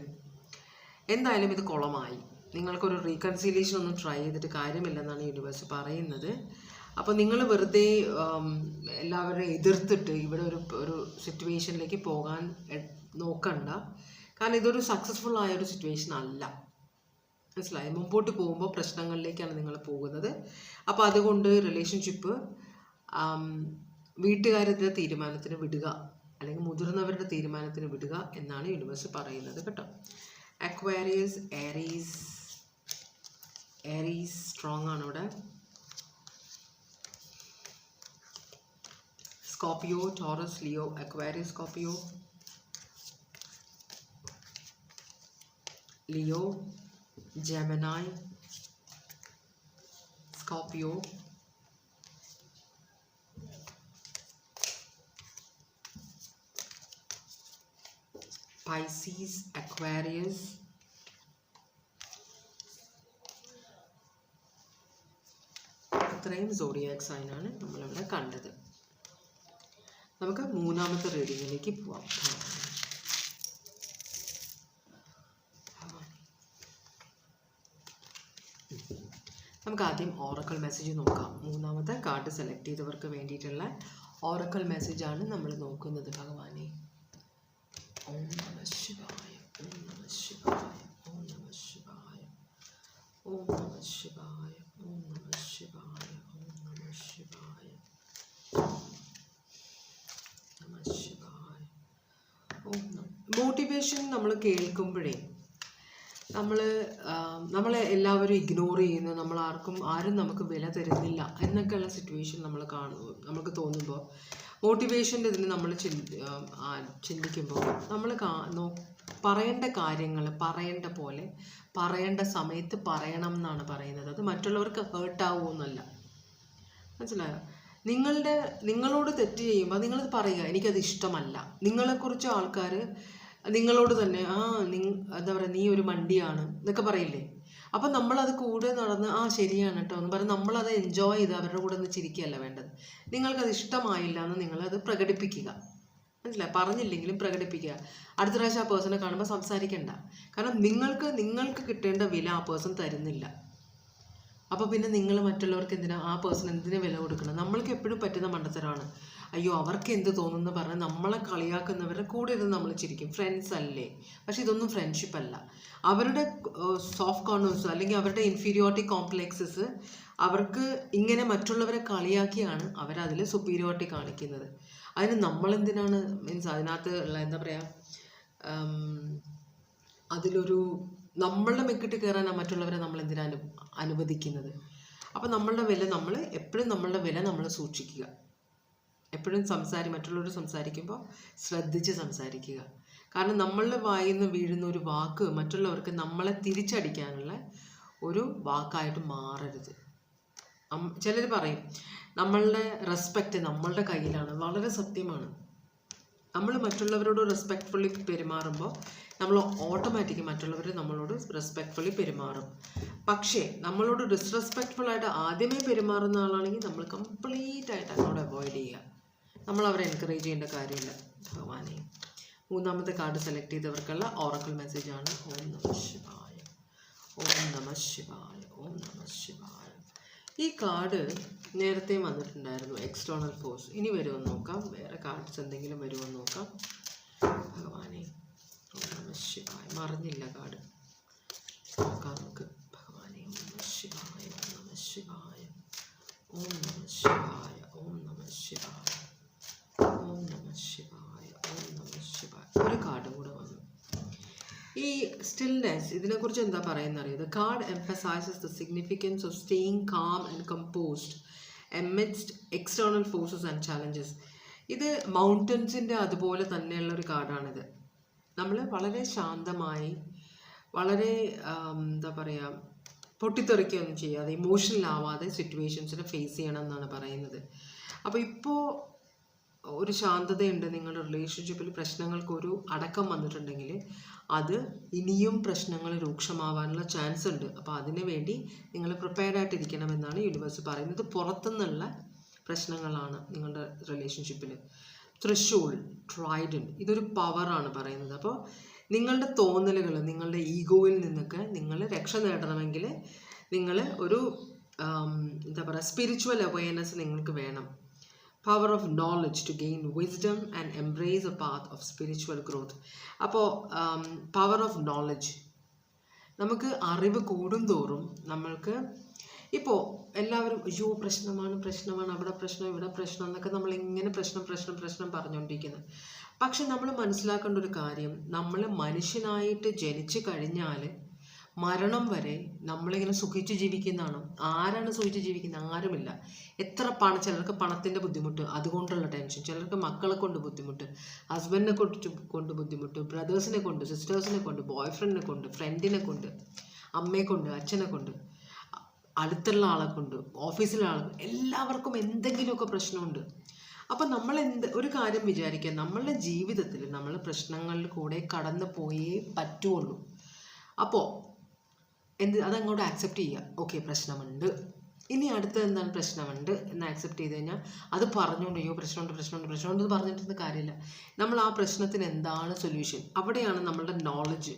എന്തായാലും ഇത് കുളമായി. നിങ്ങൾക്കൊരു റീകൺസിലിയേഷൻ ഒന്നും ട്രൈ ചെയ്തിട്ട് കാര്യമില്ലെന്നാണ് യൂണിവേഴ്സ് പറയുന്നത്. അപ്പോൾ നിങ്ങൾ വെറുതെ എല്ലാവരെയും എതിർത്തിട്ട് ഇവിടെ ഒരു സിറ്റുവേഷനിലേക്ക് പോകാൻ നോക്കണ്ട. കാരണം ഇതൊരു സക്സസ്ഫുൾ ആയ ഒരു സിറ്റുവേഷൻ അല്ല. മനസ്സിലായി? മുമ്പോട്ട് പോകുമ്പോൾ പ്രശ്നങ്ങളിലേക്കാണ് നിങ്ങൾ പോകുന്നത്. അപ്പോൾ അതുകൊണ്ട് റിലേഷൻഷിപ്പ് വീട്ടുകാരുടെ തീരുമാനത്തിന് വിടുക, അല്ലെങ്കിൽ മുതിർന്നവരുടെ തീരുമാനത്തിന് വിടുക എന്നാണ് യൂണിവേഴ്സ് പറയുന്നത് കേട്ടോ. അക്വാരിയസ്, ഏരീസ് സ്ട്രോങ് ആണ് ഇവിടെ. Scorpio, Taurus, Leo, Aquarius, Scorpio, Leo, Gemini, Scorpio, Pisces, Aquarius, ഇത്രയും സോഡിയാക് സൈൻ ആണ് നമ്മളിവിടെ കണ്ടത്. നമുക്ക് മൂന്നാമത്തെ റീഡിങ്ങിലേക്ക് പോവാം. നമുക്ക് ആദ്യം ഓറക്കൽ മെസ്സേജ് നോക്കാം. മൂന്നാമത്തെ കാർഡ് സെലക്ട് ചെയ്തവർക്ക് വേണ്ടിയിട്ടുള്ള ഓറക്കൽ മെസ്സേജാണ് നമ്മൾ നോക്കുന്നത്. ഭഗവാനെ, ഓം നമഃ ശിവായ, ഓം നമഃ ശിവായ, ഓം നമഃ ശിവായ, ഓം നമഃ ശിവായ, ഓം നമഃ ശിവായ, ഓം നമഃ ശിവായ, നമഃ ശിവായ, ഓം നമഃ. മോട്ടിവേഷൻ നമ്മൾ കേൾക്കുമ്പോഴേ നമ്മളെ എല്ലാവരും ഇഗ്നോർ ചെയ്യുന്നു, ആരും നമുക്ക് വില തരുന്നില്ല എന്നൊക്കെയുള്ള സിറ്റുവേഷൻ നമുക്ക് തോന്നുമ്പോൾ മോട്ടിവേഷൻ്റെ ഇതിന് നമ്മൾ ചിന്തിക്കുമ്പോൾ നമ്മൾ പറയേണ്ട കാര്യങ്ങൾ പറയേണ്ട പോലെ പറയേണ്ട സമയത്ത് പറയണം എന്നാണ് പറയുന്നത്. അത് മറ്റുള്ളവർക്ക് ഹേർട്ടാവുമെന്നല്ല. മനസ്സിലായോ? നിങ്ങളോട് തെറ്റ് ചെയ്യുമ്പോൾ നിങ്ങളത് പറയുക, എനിക്കത് ഇഷ്ടമല്ല. നിങ്ങളെക്കുറിച്ച് ആൾക്കാർ നിങ്ങളോട് തന്നെ എന്താ പറയുക, നീ ഒരു മണ്ടിയാണ് എന്നൊക്കെ പറയില്ലേ. അപ്പം നമ്മളത് കൂടെ നടന്ന് ശരിയാണ് കേട്ടോ എന്ന് പറഞ്ഞ് നമ്മളത് എൻജോയ് ചെയ്ത് അവരുടെ കൂടെ ഒന്ന് ചിരിക്കുകയല്ല വേണ്ടത്. നിങ്ങൾക്കത് ഇഷ്ടമായില്ല എന്ന് നിങ്ങളത് പ്രകടിപ്പിക്കുക. മനസ്സിലായി? പറഞ്ഞില്ലെങ്കിലും പ്രകടിപ്പിക്കുക. അടുത്ത പ്രാവശ്യം ആ പേഴ്സണെ കാണുമ്പോൾ സംസാരിക്കണ്ട. കാരണം നിങ്ങൾക്ക് കിട്ടേണ്ട വില ആ പേഴ്സൺ തരുന്നില്ല. അപ്പോൾ പിന്നെ നിങ്ങൾ മറ്റുള്ളവർക്ക് ആ പേഴ്സൺ എന്തിനു വില കൊടുക്കണം? നമ്മൾക്ക് എപ്പോഴും പറ്റുന്ന മണ്ടത്തരമാണ്, അയ്യോ അവർക്ക് എന്ത് തോന്നുന്നു പറഞ്ഞാൽ നമ്മളെ കളിയാക്കുന്നവരുടെ കൂടെ ഇരുന്ന് നമ്മൾ ചിരിക്കും. ഫ്രണ്ട്സ് അല്ലേ? പക്ഷെ ഇതൊന്നും ഫ്രണ്ട്ഷിപ്പ് അല്ല. അവരുടെ സോഫ്റ്റ് കോർണേഴ്സ് അല്ലെങ്കിൽ അവരുടെ ഇൻഫീരിയോറിറ്റി കോംപ്ലെക്സസ് അവർക്ക് ഇങ്ങനെ മറ്റുള്ളവരെ കളിയാക്കിയാണ് അവരതിൽ സുപ്പീരിയോറിറ്റി കാണിക്കുന്നത്. അതിന് നമ്മളെന്തിനാണ് അതിനകത്ത് ഉള്ള എന്താ പറയുക, അതിലൊരു നമ്മളുടെ മെക്കിട്ട് കയറാൻ മറ്റുള്ളവരെ നമ്മൾ എന്തിനാണ് അനുവദിക്കുന്നത്? അപ്പം എപ്പോഴും നമ്മളുടെ വില നമ്മൾ സൂക്ഷിക്കുക. എപ്പോഴും മറ്റുള്ളവർ സംസാരിക്കുമ്പോൾ ശ്രദ്ധിച്ച് സംസാരിക്കുക. കാരണം നമ്മളുടെ വായിൽ നിന്ന് വീഴുന്ന ഒരു വാക്ക് മറ്റുള്ളവർക്ക് നമ്മളെ തിരിച്ചടിക്കാനുള്ള ഒരു വാക്കായിട്ട് മാറരുത്. ചിലർ പറയും നമ്മളുടെ റെസ്പെക്റ്റ് നമ്മളുടെ കയ്യിലാണ്. വളരെ സത്യമാണ്. നമ്മൾ മറ്റുള്ളവരോട് റെസ്പെക്റ്റ്ഫുള്ളി പെരുമാറുമ്പോൾ നമ്മൾ ഓട്ടോമാറ്റിക് മറ്റുള്ളവർ നമ്മളോട് റെസ്പെക്റ്റ്ഫുള്ളി പെരുമാറും. പക്ഷേ നമ്മളോട് ഡിസ്റെസ്പെക്റ്റ്ഫുൾ ആയിട്ട് ആദ്യമേ പെരുമാറുന്ന ആളാണെങ്കിൽ നമ്മൾ കംപ്ലീറ്റ് ആയിട്ട് അങ്ങോട്ട് അവോയ്ഡ് ചെയ്യുക. നമ്മൾ അവരെ എൻകറേജ് ചെയ്യേണ്ട കാര്യമില്ല. ഭഗവാനെ, മൂന്നാമത്തെ കാർഡ് സെലക്ട് ചെയ്തവർക്കുള്ള ഓറക്കിൾ മെസ്സേജാണ്. ഓം നമഃ ശിവായ, ഓം നമഃ ശിവായ, ഓം നമഃ ശിവായ. ഈ കാർഡ് നേരത്തെ വന്നിട്ടുണ്ടായിരുന്നു, എക്സ്റ്റേണൽ ഫോഴ്സ്. ഇനി വരുമെന്ന് നോക്കാം, വേറെ കാർഡ്സ് എന്തെങ്കിലും വരുമെന്ന് നോക്കാം. ഭഗവാനെ, ഓം നമഃ ശിവായ. മറിഞ്ഞില്ല കാർഡ്, നോക്കാം നമുക്ക്. ഭഗവാനെ, ഓം നമഃ ശിവായ, ഓം നമഃ ശിവായ, ഓം നമഃ ശിവായ, ഓം നമഃ ശിവായ, ഓം നമഃ ശിവായ, ഓം നമഃ ശിവായ. ഒരു കാർഡ് കൂടെ വന്നു. ഈ സ്റ്റിൽനെസ്, ഇതിനെക്കുറിച്ച് എന്താ പറയുന്നത് അറിയാം. The card emphasises the significance of staying calm and composed amidst external forces and challenges. ഇത് മൗണ്ടൻസിൻ്റെ അതുപോലെ തന്നെയുള്ളൊരു കാർഡാണിത്. നമ്മൾ വളരെ ശാന്തമായി, വളരെ എന്താ പറയുക, പൊട്ടിത്തെറിക്കുകയൊന്നും ചെയ്യാതെ, ഇമോഷണൽ ആവാതെ സിറ്റുവേഷൻസിനെ ഫേസ് ചെയ്യണം എന്നാണ് പറയുന്നത്. അപ്പോൾ ഇപ്പോൾ ഒരു ശാന്തതയുണ്ട് നിങ്ങളുടെ റിലേഷൻഷിപ്പിൽ. പ്രശ്നങ്ങൾക്കൊരു അടക്കം വന്നിട്ടുണ്ടെങ്കിൽ അത് ഇനിയും പ്രശ്നങ്ങൾ രൂക്ഷമാവാനുള്ള ചാൻസ് ഉണ്ട്. അപ്പോൾ അതിനു വേണ്ടി നിങ്ങൾ പ്രിപ്പയർഡ് ആയിട്ടിരിക്കണമെന്നാണ് യൂണിവേഴ്സ് പറയുന്നത്. പുറത്തുനിന്നുള്ള പ്രശ്നങ്ങളാണ് നിങ്ങളുടെ റിലേഷൻഷിപ്പിൽ. ത്രിശൂൾ, ട്രൈഡൻറ്റ്, ഇതൊരു പവറാണ് പറയുന്നത്. അപ്പോൾ നിങ്ങളുടെ തോന്നലുകൾ, നിങ്ങളുടെ ഈഗോയിൽ നിന്നൊക്കെ നിങ്ങൾ രക്ഷ നേടണമെങ്കിൽ നിങ്ങൾ ഒരു എന്താ പറയുക, സ്പിരിച്വൽ അവയർനെസ് നിങ്ങൾക്ക് വേണം. Power of knowledge to gain wisdom and embrace a path of spiritual growth. അപ്പോൾ പവർ ഓഫ് നോളജ്, നമുക്ക് അറിവ് കൂടും തോറും നമ്മൾക്ക് ഇപ്പോൾ എല്ലാവരും അയ്യോ പ്രശ്നമാണ് അവിടെ പ്രശ്നം ഇവിടെ പ്രശ്നം എന്നൊക്കെ നമ്മളിങ്ങനെ പ്രശ്നം പറഞ്ഞുകൊണ്ടിരിക്കുന്നത്. പക്ഷെ നമ്മൾ മനസ്സിലാക്കേണ്ട ഒരു കാര്യം, നമ്മൾ മനുഷ്യനായിട്ട് ജനിച്ചു കഴിഞ്ഞാൽ മരണം വരെ നമ്മളിങ്ങനെ സുഖിച്ച് ജീവിക്കുന്നതാണ്. ആരാണ് സുഖിച്ച് ജീവിക്കുന്നത്? ആരുമില്ല. ചിലർക്ക് പണത്തിൻ്റെ ബുദ്ധിമുട്ട്, അതുകൊണ്ടുള്ള ടെൻഷൻ, ചിലർക്ക് മക്കളെ കൊണ്ട് ബുദ്ധിമുട്ട്, ഹസ്ബൻഡിനെ കൊണ്ട് ബുദ്ധിമുട്ട്, ബ്രദേഴ്സിനെ കൊണ്ട്, സിസ്റ്റേഴ്സിനെ കൊണ്ട്, ബോയ് ഫ്രണ്ടിനെ കൊണ്ട്, ഫ്രണ്ടിനെ കൊണ്ട്, അമ്മയെ കൊണ്ട്, അച്ഛനെ കൊണ്ട്, അടുത്തുള്ള ആളെ കൊണ്ട്, ഓഫീസിലെ ആളെ കൊണ്ട്, എല്ലാവർക്കും എന്തെങ്കിലുമൊക്കെ പ്രശ്നമുണ്ട്. അപ്പം ഒരു കാര്യം വിചാരിക്കുക, നമ്മളുടെ ജീവിതത്തിൽ നമ്മൾ പ്രശ്നങ്ങളിൽ കൂടെ കടന്നു പോയേ പറ്റുള്ളൂ. അപ്പോൾ അതങ്ങോട്ട് ആക്സെപ്റ്റ് ചെയ്യുക. ഓക്കെ, പ്രശ്നമുണ്ട്, ഇനി അടുത്തത് എന്താണ്, പ്രശ്നമുണ്ട് എന്ന് ആക്സെപ്റ്റ് ചെയ്ത് കഴിഞ്ഞാൽ അത് പറഞ്ഞുകൊണ്ട് അയ്യോ പ്രശ്നമുണ്ട് പറഞ്ഞിട്ടൊന്നും കാര്യമില്ല. നമ്മൾ ആ പ്രശ്നത്തിന് എന്താണ് സൊല്യൂഷൻ, അവിടെയാണ് നമ്മളുടെ നോളജ്.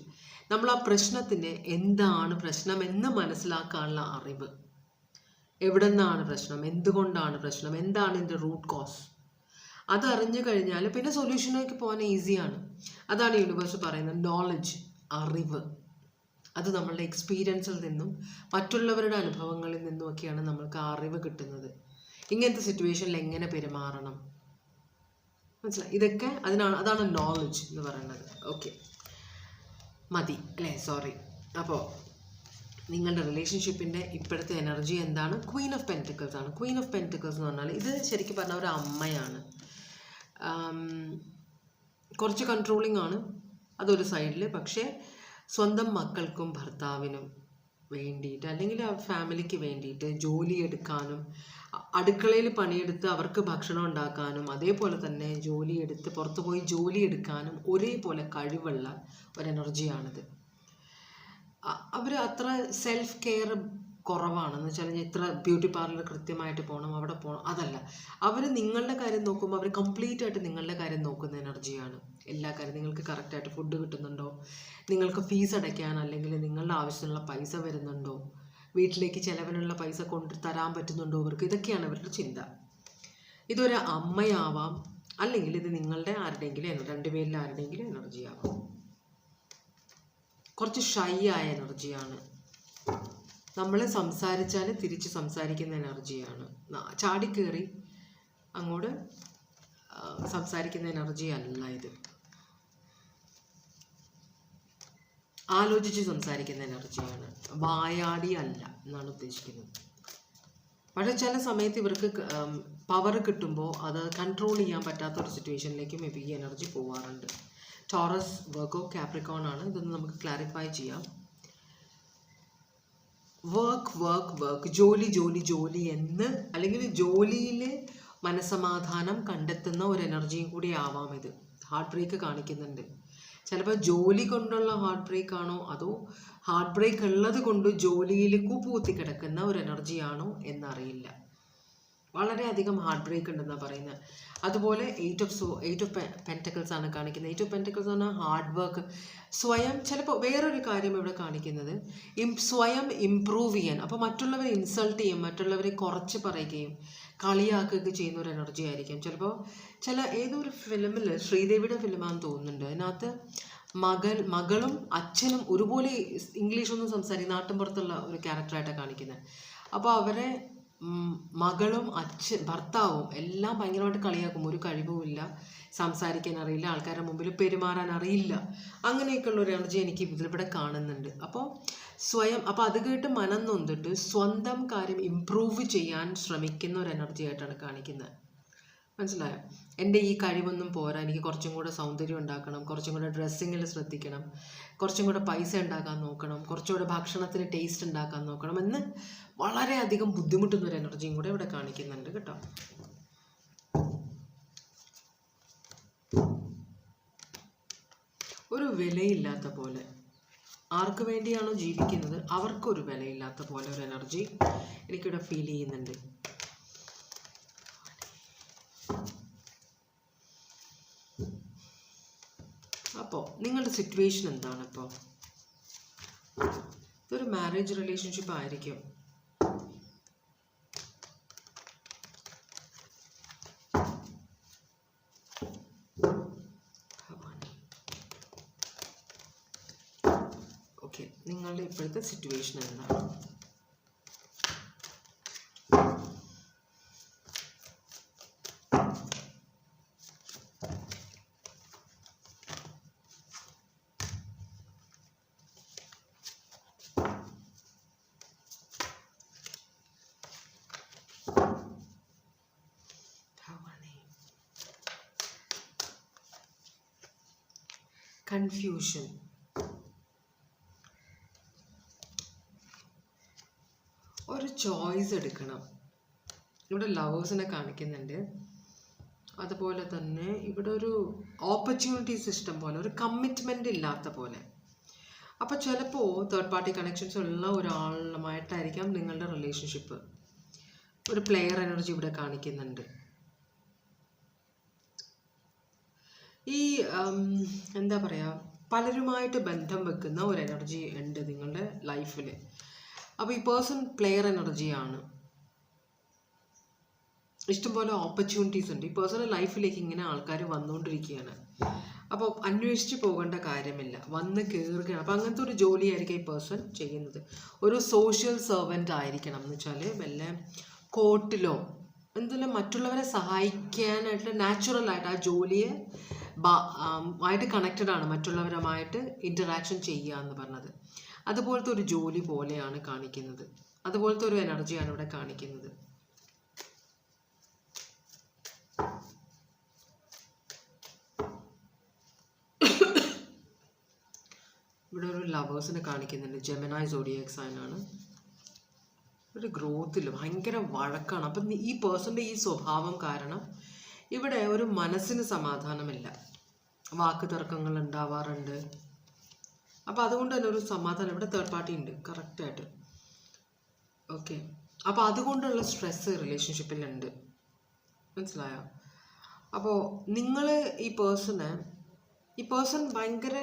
നമ്മൾ ആ പ്രശ്നത്തിന് എന്താണ് പ്രശ്നമെന്ന് മനസ്സിലാക്കാനുള്ള അറിവ്. എവിടെ നിന്നാണ് പ്രശ്നം, എന്തുകൊണ്ടാണ് പ്രശ്നം, എന്താണ് ഇതിൻ്റെ റൂട്ട് കോസ്, അതറിഞ്ഞു കഴിഞ്ഞാൽ പിന്നെ സൊല്യൂഷനിലേക്ക് പോകാൻ ഈസിയാണ്. അതാണ് യൂണിവേഴ്സ് പറയുന്നത്, നോളജ്, അറിവ്. അത് നമ്മളുടെ എക്സ്പീരിയൻസിൽ നിന്നും മറ്റുള്ളവരുടെ അനുഭവങ്ങളിൽ നിന്നുമൊക്കെയാണ് നമ്മൾക്ക് ആ അറിവ് കിട്ടുന്നത്. ഇങ്ങനത്തെ സിറ്റുവേഷനിൽ എങ്ങനെ പെരുമാറണം, മനസ്സിലായി? ഇതൊക്കെ അതാണ് നോളജ് എന്ന് പറയുന്നത്. ഓക്കെ, മതി അല്ലേ? സോറി. അപ്പോൾ നിങ്ങളുടെ റിലേഷൻഷിപ്പിൻ്റെ ഇപ്പോഴത്തെ എനർജി എന്താണ്? ക്വീൻ ഓഫ് പെൻറ്റിക്കിൾസ് ആണ്. ക്വീൻ ഓഫ് പെൻറ്റിക്കിൾസ് എന്ന് പറഞ്ഞാൽ ഇത് ശരിക്കും പറഞ്ഞാൽ ഒരു അമ്മയാണ്. കുറച്ച് കൺട്രോളിങ് ആണ് അതൊരു സൈഡിൽ, പക്ഷേ സ്വന്തം മക്കൾക്കും ഭർത്താവിനും വേണ്ടിയിട്ട് അല്ലെങ്കിൽ ആ ഫാമിലിക്ക് വേണ്ടിയിട്ട് ജോലി എടുക്കാനും അടുക്കളയിൽ പണിയെടുത്ത് അവർക്ക് ഭക്ഷണം ഉണ്ടാക്കാനും അതേപോലെ തന്നെ ജോലിയെടുത്ത് പുറത്തു പോയി ജോലി എടുക്കാനും ഒരേപോലെ കഴിവുള്ള ഒരു എനർജിയാണിത്. അവർ അത്ര സെൽഫ് കെയർ കുറവാണെന്ന് വെച്ചാൽ ഇത്ര ബ്യൂട്ടി പാർലർ കൃത്യമായിട്ട് പോകണം, അവിടെ പോകണം, അതല്ല. അവർ നിങ്ങളുടെ കാര്യം നോക്കുമ്പോൾ അവർ കംപ്ലീറ്റ് ആയിട്ട് നിങ്ങളുടെ കാര്യം നോക്കുന്ന എനർജിയാണ്. എല്ലാ കാര്യം നിങ്ങൾക്ക് കറക്റ്റായിട്ട് ഫുഡ് കിട്ടുന്നുണ്ടോ, നിങ്ങൾക്ക് ഫീസ് അടയ്ക്കാൻ അല്ലെങ്കിൽ നിങ്ങളുടെ ആവശ്യത്തിനുള്ള പൈസ വരുന്നുണ്ടോ, വീട്ടിലേക്ക് ചിലവിനുള്ള പൈസ കൊണ്ട് തരാൻ പറ്റുന്നുണ്ടോ അവർക്ക്, ഇതൊക്കെയാണ് അവരുടെ ചിന്ത. ഇതൊരു അമ്മയാവാം, അല്ലെങ്കിൽ ഇത് നിങ്ങളുടെ ആരുടെയെങ്കിലും രണ്ടുപേരിൽ ആരുടെയെങ്കിലും എനർജി ആവാം. കുറച്ച് ഷൈ ആയ എനർജിയാണ്. നമ്മൾ സംസാരിച്ചാൽ തിരിച്ച് സംസാരിക്കുന്ന എനർജിയാണ്. ചാടിക്കേറി അങ്ങോട്ട് സംസാരിക്കുന്ന എനർജി അല്ല ഇത്. ആലോചിച്ച് സംസാരിക്കുന്ന എനർജിയാണ്. വായാടി അല്ല എന്നാണ് ഉദ്ദേശിക്കുന്നത്. പക്ഷെ ചില സമയത്ത് ഇവർക്ക് പവർ കിട്ടുമ്പോൾ അത് കൺട്രോൾ ചെയ്യാൻ പറ്റാത്ത ഒരു സിറ്റുവേഷനിലേക്ക് മേ ബി ഈ എനർജി പോവാറുണ്ട്. ടോറസ്, വെർഗോ, കാപ്രിക്കോൺ ആണ്. ഇതൊന്ന് നമുക്ക് ക്ലാരിഫൈ ചെയ്യാം. വർക്ക് വർക്ക് വർക്ക്, ജോലി ജോലി ജോലി എന്ന്, അല്ലെങ്കിൽ ജോലിയിൽ മനസ്സമാധാനം കണ്ടെത്തുന്ന ഒരു എനർജിയും കൂടി ആവാം ഇത്. ഹാർട്ട് ബ്രേക്ക് കാണിക്കുന്നുണ്ട്. ചിലപ്പോൾ ജോലി കൊണ്ടുള്ള ഹാർട്ട് ബ്രേക്ക് ആണോ അതോ ഹാർട്ട് ബ്രേക്ക് ഉള്ളത് കൊണ്ട് ജോലിയിൽ കൂപ്പുകുത്തി കിടക്കുന്ന ഒരു എനർജിയാണോ എന്നറിയില്ല. വളരെയധികം ഹാർട്ട് ബ്രേക്ക് ഉണ്ടെന്നാണ് പറയുന്നത്. അതുപോലെ എയ്റ്റ് ഓഫ് പെൻറ്റക്കിൾസ് ആണ് കാണിക്കുന്നത്. എയ്റ്റ് ഓഫ് പെൻറ്റക്കിൾസ് എന്ന് പറഞ്ഞാൽ ഹാർഡ് വർക്ക്, സ്വയം. ചിലപ്പോൾ വേറൊരു കാര്യം ഇവിടെ കാണിക്കുന്നത് സ്വയം ഇംപ്രൂവ് ചെയ്യാൻ. അപ്പോൾ മറ്റുള്ളവരെ ഇൻസൾട്ട് ചെയ്യും, മറ്റുള്ളവരെ കുറച്ച് പറയുകയും കളിയാക്കുകയൊക്കെ ചെയ്യുന്ന ഒരു എനർജി ആയിരിക്കും. ചില ഏതൊരു ഫിലിമിൽ, ശ്രീദേവിയുടെ ഫിലിമാണെന്ന് തോന്നുന്നുണ്ട്, അതിനകത്ത് മകളും അച്ഛനും ഒരുപോലെ ഇംഗ്ലീഷൊന്നും സംസാരിക്കും, നാട്ടിൻപുറത്തുള്ള ഒരു ക്യാരക്ടറായിട്ടാണ് കാണിക്കുന്നത്. അപ്പോൾ അവരെ മകളും ഭർത്താവും എല്ലാം ഭയങ്കരമായിട്ട് കളിയാക്കും. ഒരു കഴിവുമില്ല, സംസാരിക്കാൻ അറിയില്ല, ആൾക്കാരുടെ മുമ്പിൽ പെരുമാറാൻ അറിയില്ല, അങ്ങനെയൊക്കെയുള്ള ഒരു എനർജി എനിക്ക് ഇതിലിവിടെ കാണുന്നുണ്ട്. അപ്പോൾ അത് കേട്ട് മനം നൊന്നിട്ട് സ്വന്തം കാര്യം ഇംപ്രൂവ് ചെയ്യാൻ ശ്രമിക്കുന്ന ഒരു എനർജി ആയിട്ടാണ് കാണിക്കുന്നത്. മനസ്സിലായോ? എൻ്റെ ഈ കഴിവൊന്നും പോരാ, എനിക്ക് കുറച്ചും കൂടെ സൗന്ദര്യം ഉണ്ടാക്കണം, കുറച്ചും കൂടെ ഡ്രസ്സിങ്ങിൽ ശ്രദ്ധിക്കണം, കുറച്ചും കൂടെ പൈസ ഉണ്ടാക്കാൻ നോക്കണം, കുറച്ചുകൂടെ ഭക്ഷണത്തിന് ടേസ്റ്റ് ഉണ്ടാക്കാൻ നോക്കണം എന്ന് വളരെയധികം ബുദ്ധിമുട്ടുന്നൊരു എനർജിയും കൂടെ ഇവിടെ കാണിക്കുന്നുണ്ട് കേട്ടോ. ഒരു വിലയില്ലാത്ത പോലെ, ആർക്ക് വേണ്ടിയാണോ ജീവിക്കുന്നത് അവർക്കൊരു വിലയില്ലാത്ത പോലെ ഒരു എനർജി എനിക്കിവിടെ ഫീൽ ചെയ്യുന്നുണ്ട്. അപ്പോൾ നിങ്ങളുടെ സിറ്റുവേഷൻ എന്താണ്? ഇപ്പോൾ ഇതൊരു മാരേജ് റിലേഷൻഷിപ്പ് ആയിരിക്കും. ഓക്കെ, നിങ്ങളുടെ ഇപ്പോഴത്തെ സിറ്റുവേഷൻ എന്താണ്? കൺഫ്യൂഷൻ. ഒരു ചോയ്സ് എടുക്കണം. ഇവിടെ ലവേഴ്സിനെ കാണിക്കുന്നുണ്ട്. അതുപോലെ തന്നെ ഇവിടെ ഒരു ഓപ്പർച്യൂണിറ്റി സിസ്റ്റം പോലെ, ഒരു കമ്മിറ്റ്മെൻ്റ് ഇല്ലാത്ത പോലെ. അപ്പോൾ ചിലപ്പോൾ തേർഡ് പാർട്ടി കണക്ഷൻസ് ഉള്ള ഒരാളുമായിട്ടായിരിക്കാം നിങ്ങളുടെ റിലേഷൻഷിപ്പ്. ഒരു പ്ലെയർ എനർജി ഇവിടെ കാണിക്കുന്നുണ്ട്. ഈ എന്താ പറയുക, പലരുമായിട്ട് ബന്ധം വെക്കുന്ന ഒരു എനർജി ഉണ്ട് നിങ്ങളുടെ ലൈഫിൽ. അപ്പോൾ ഈ പേഴ്സൺ പ്ലെയർ എനർജിയാണ്. ഇഷ്ടംപോലെ ഓപ്പർച്യൂണിറ്റീസ് ഉണ്ട്. ഈ പേഴ്സണൽ ലൈഫിലേക്ക് ഇങ്ങനെ ആൾക്കാർ വന്നുകൊണ്ടിരിക്കുകയാണ്. അപ്പോൾ അന്വേഷിച്ച് പോകേണ്ട കാര്യമില്ല, വന്ന് കയറുകയാണ്. അപ്പോൾ അങ്ങനത്തെ ഒരു ജോലിയായിരിക്കും ഈ പേഴ്സൺ ചെയ്യുന്നത്. ഒരു സോഷ്യൽ സെർവൻ്റ് ആയിരിക്കണം. എന്ന് വെച്ചാൽ വല്ല കോർട്ടിലോ എന്തെങ്കിലും മറ്റുള്ളവരെ സഹായിക്കാനായിട്ട് നാച്ചുറലായിട്ട് ആ ജോലിയെ ആയിട്ട് കണക്റ്റഡ് ആണ്, മറ്റുള്ളവരുമായിട്ട് ഇൻറ്ററാക്ഷൻ ചെയ്യുക എന്ന് പറഞ്ഞത്. അതുപോലത്തെ ഒരു ജോലി പോലെയാണ് കാണിക്കുന്നത്. അതുപോലത്തെ ഒരു എനർജിയാണ് ഇവിടെ കാണിക്കുന്നത്. ഇവിടെ ഒരു ലവേഴ്സിനെ കാണിക്കുന്നുണ്ട്. ജെമിനി സോഡിയാക് സൈൻ ആണ്. ഒരു ഗ്രോത്തിൽ ഭയങ്കര വഴക്കാണ്. അപ്പം ഈ പേഴ്സൻ്റെ ഈ സ്വഭാവം കാരണം ഇവിടെ ഒരു മനസ്സിന് സമാധാനമില്ല, വാക്ക് തർക്കങ്ങൾ ഉണ്ടാവാറുണ്ട്. അപ്പോൾ അതുകൊണ്ട് തന്നെ ഒരു സമാധാനം ഇവിടെ തേർഡ് പാർട്ടി ഉണ്ട് കറക്റ്റായിട്ട്. ഓക്കെ, അപ്പോൾ അതുകൊണ്ടുള്ള സ്ട്രെസ്സ് റിലേഷൻഷിപ്പിലുണ്ട്. മനസ്സിലായോ? അപ്പോൾ നിങ്ങൾ ഈ പേഴ്സൺ ഭയങ്കര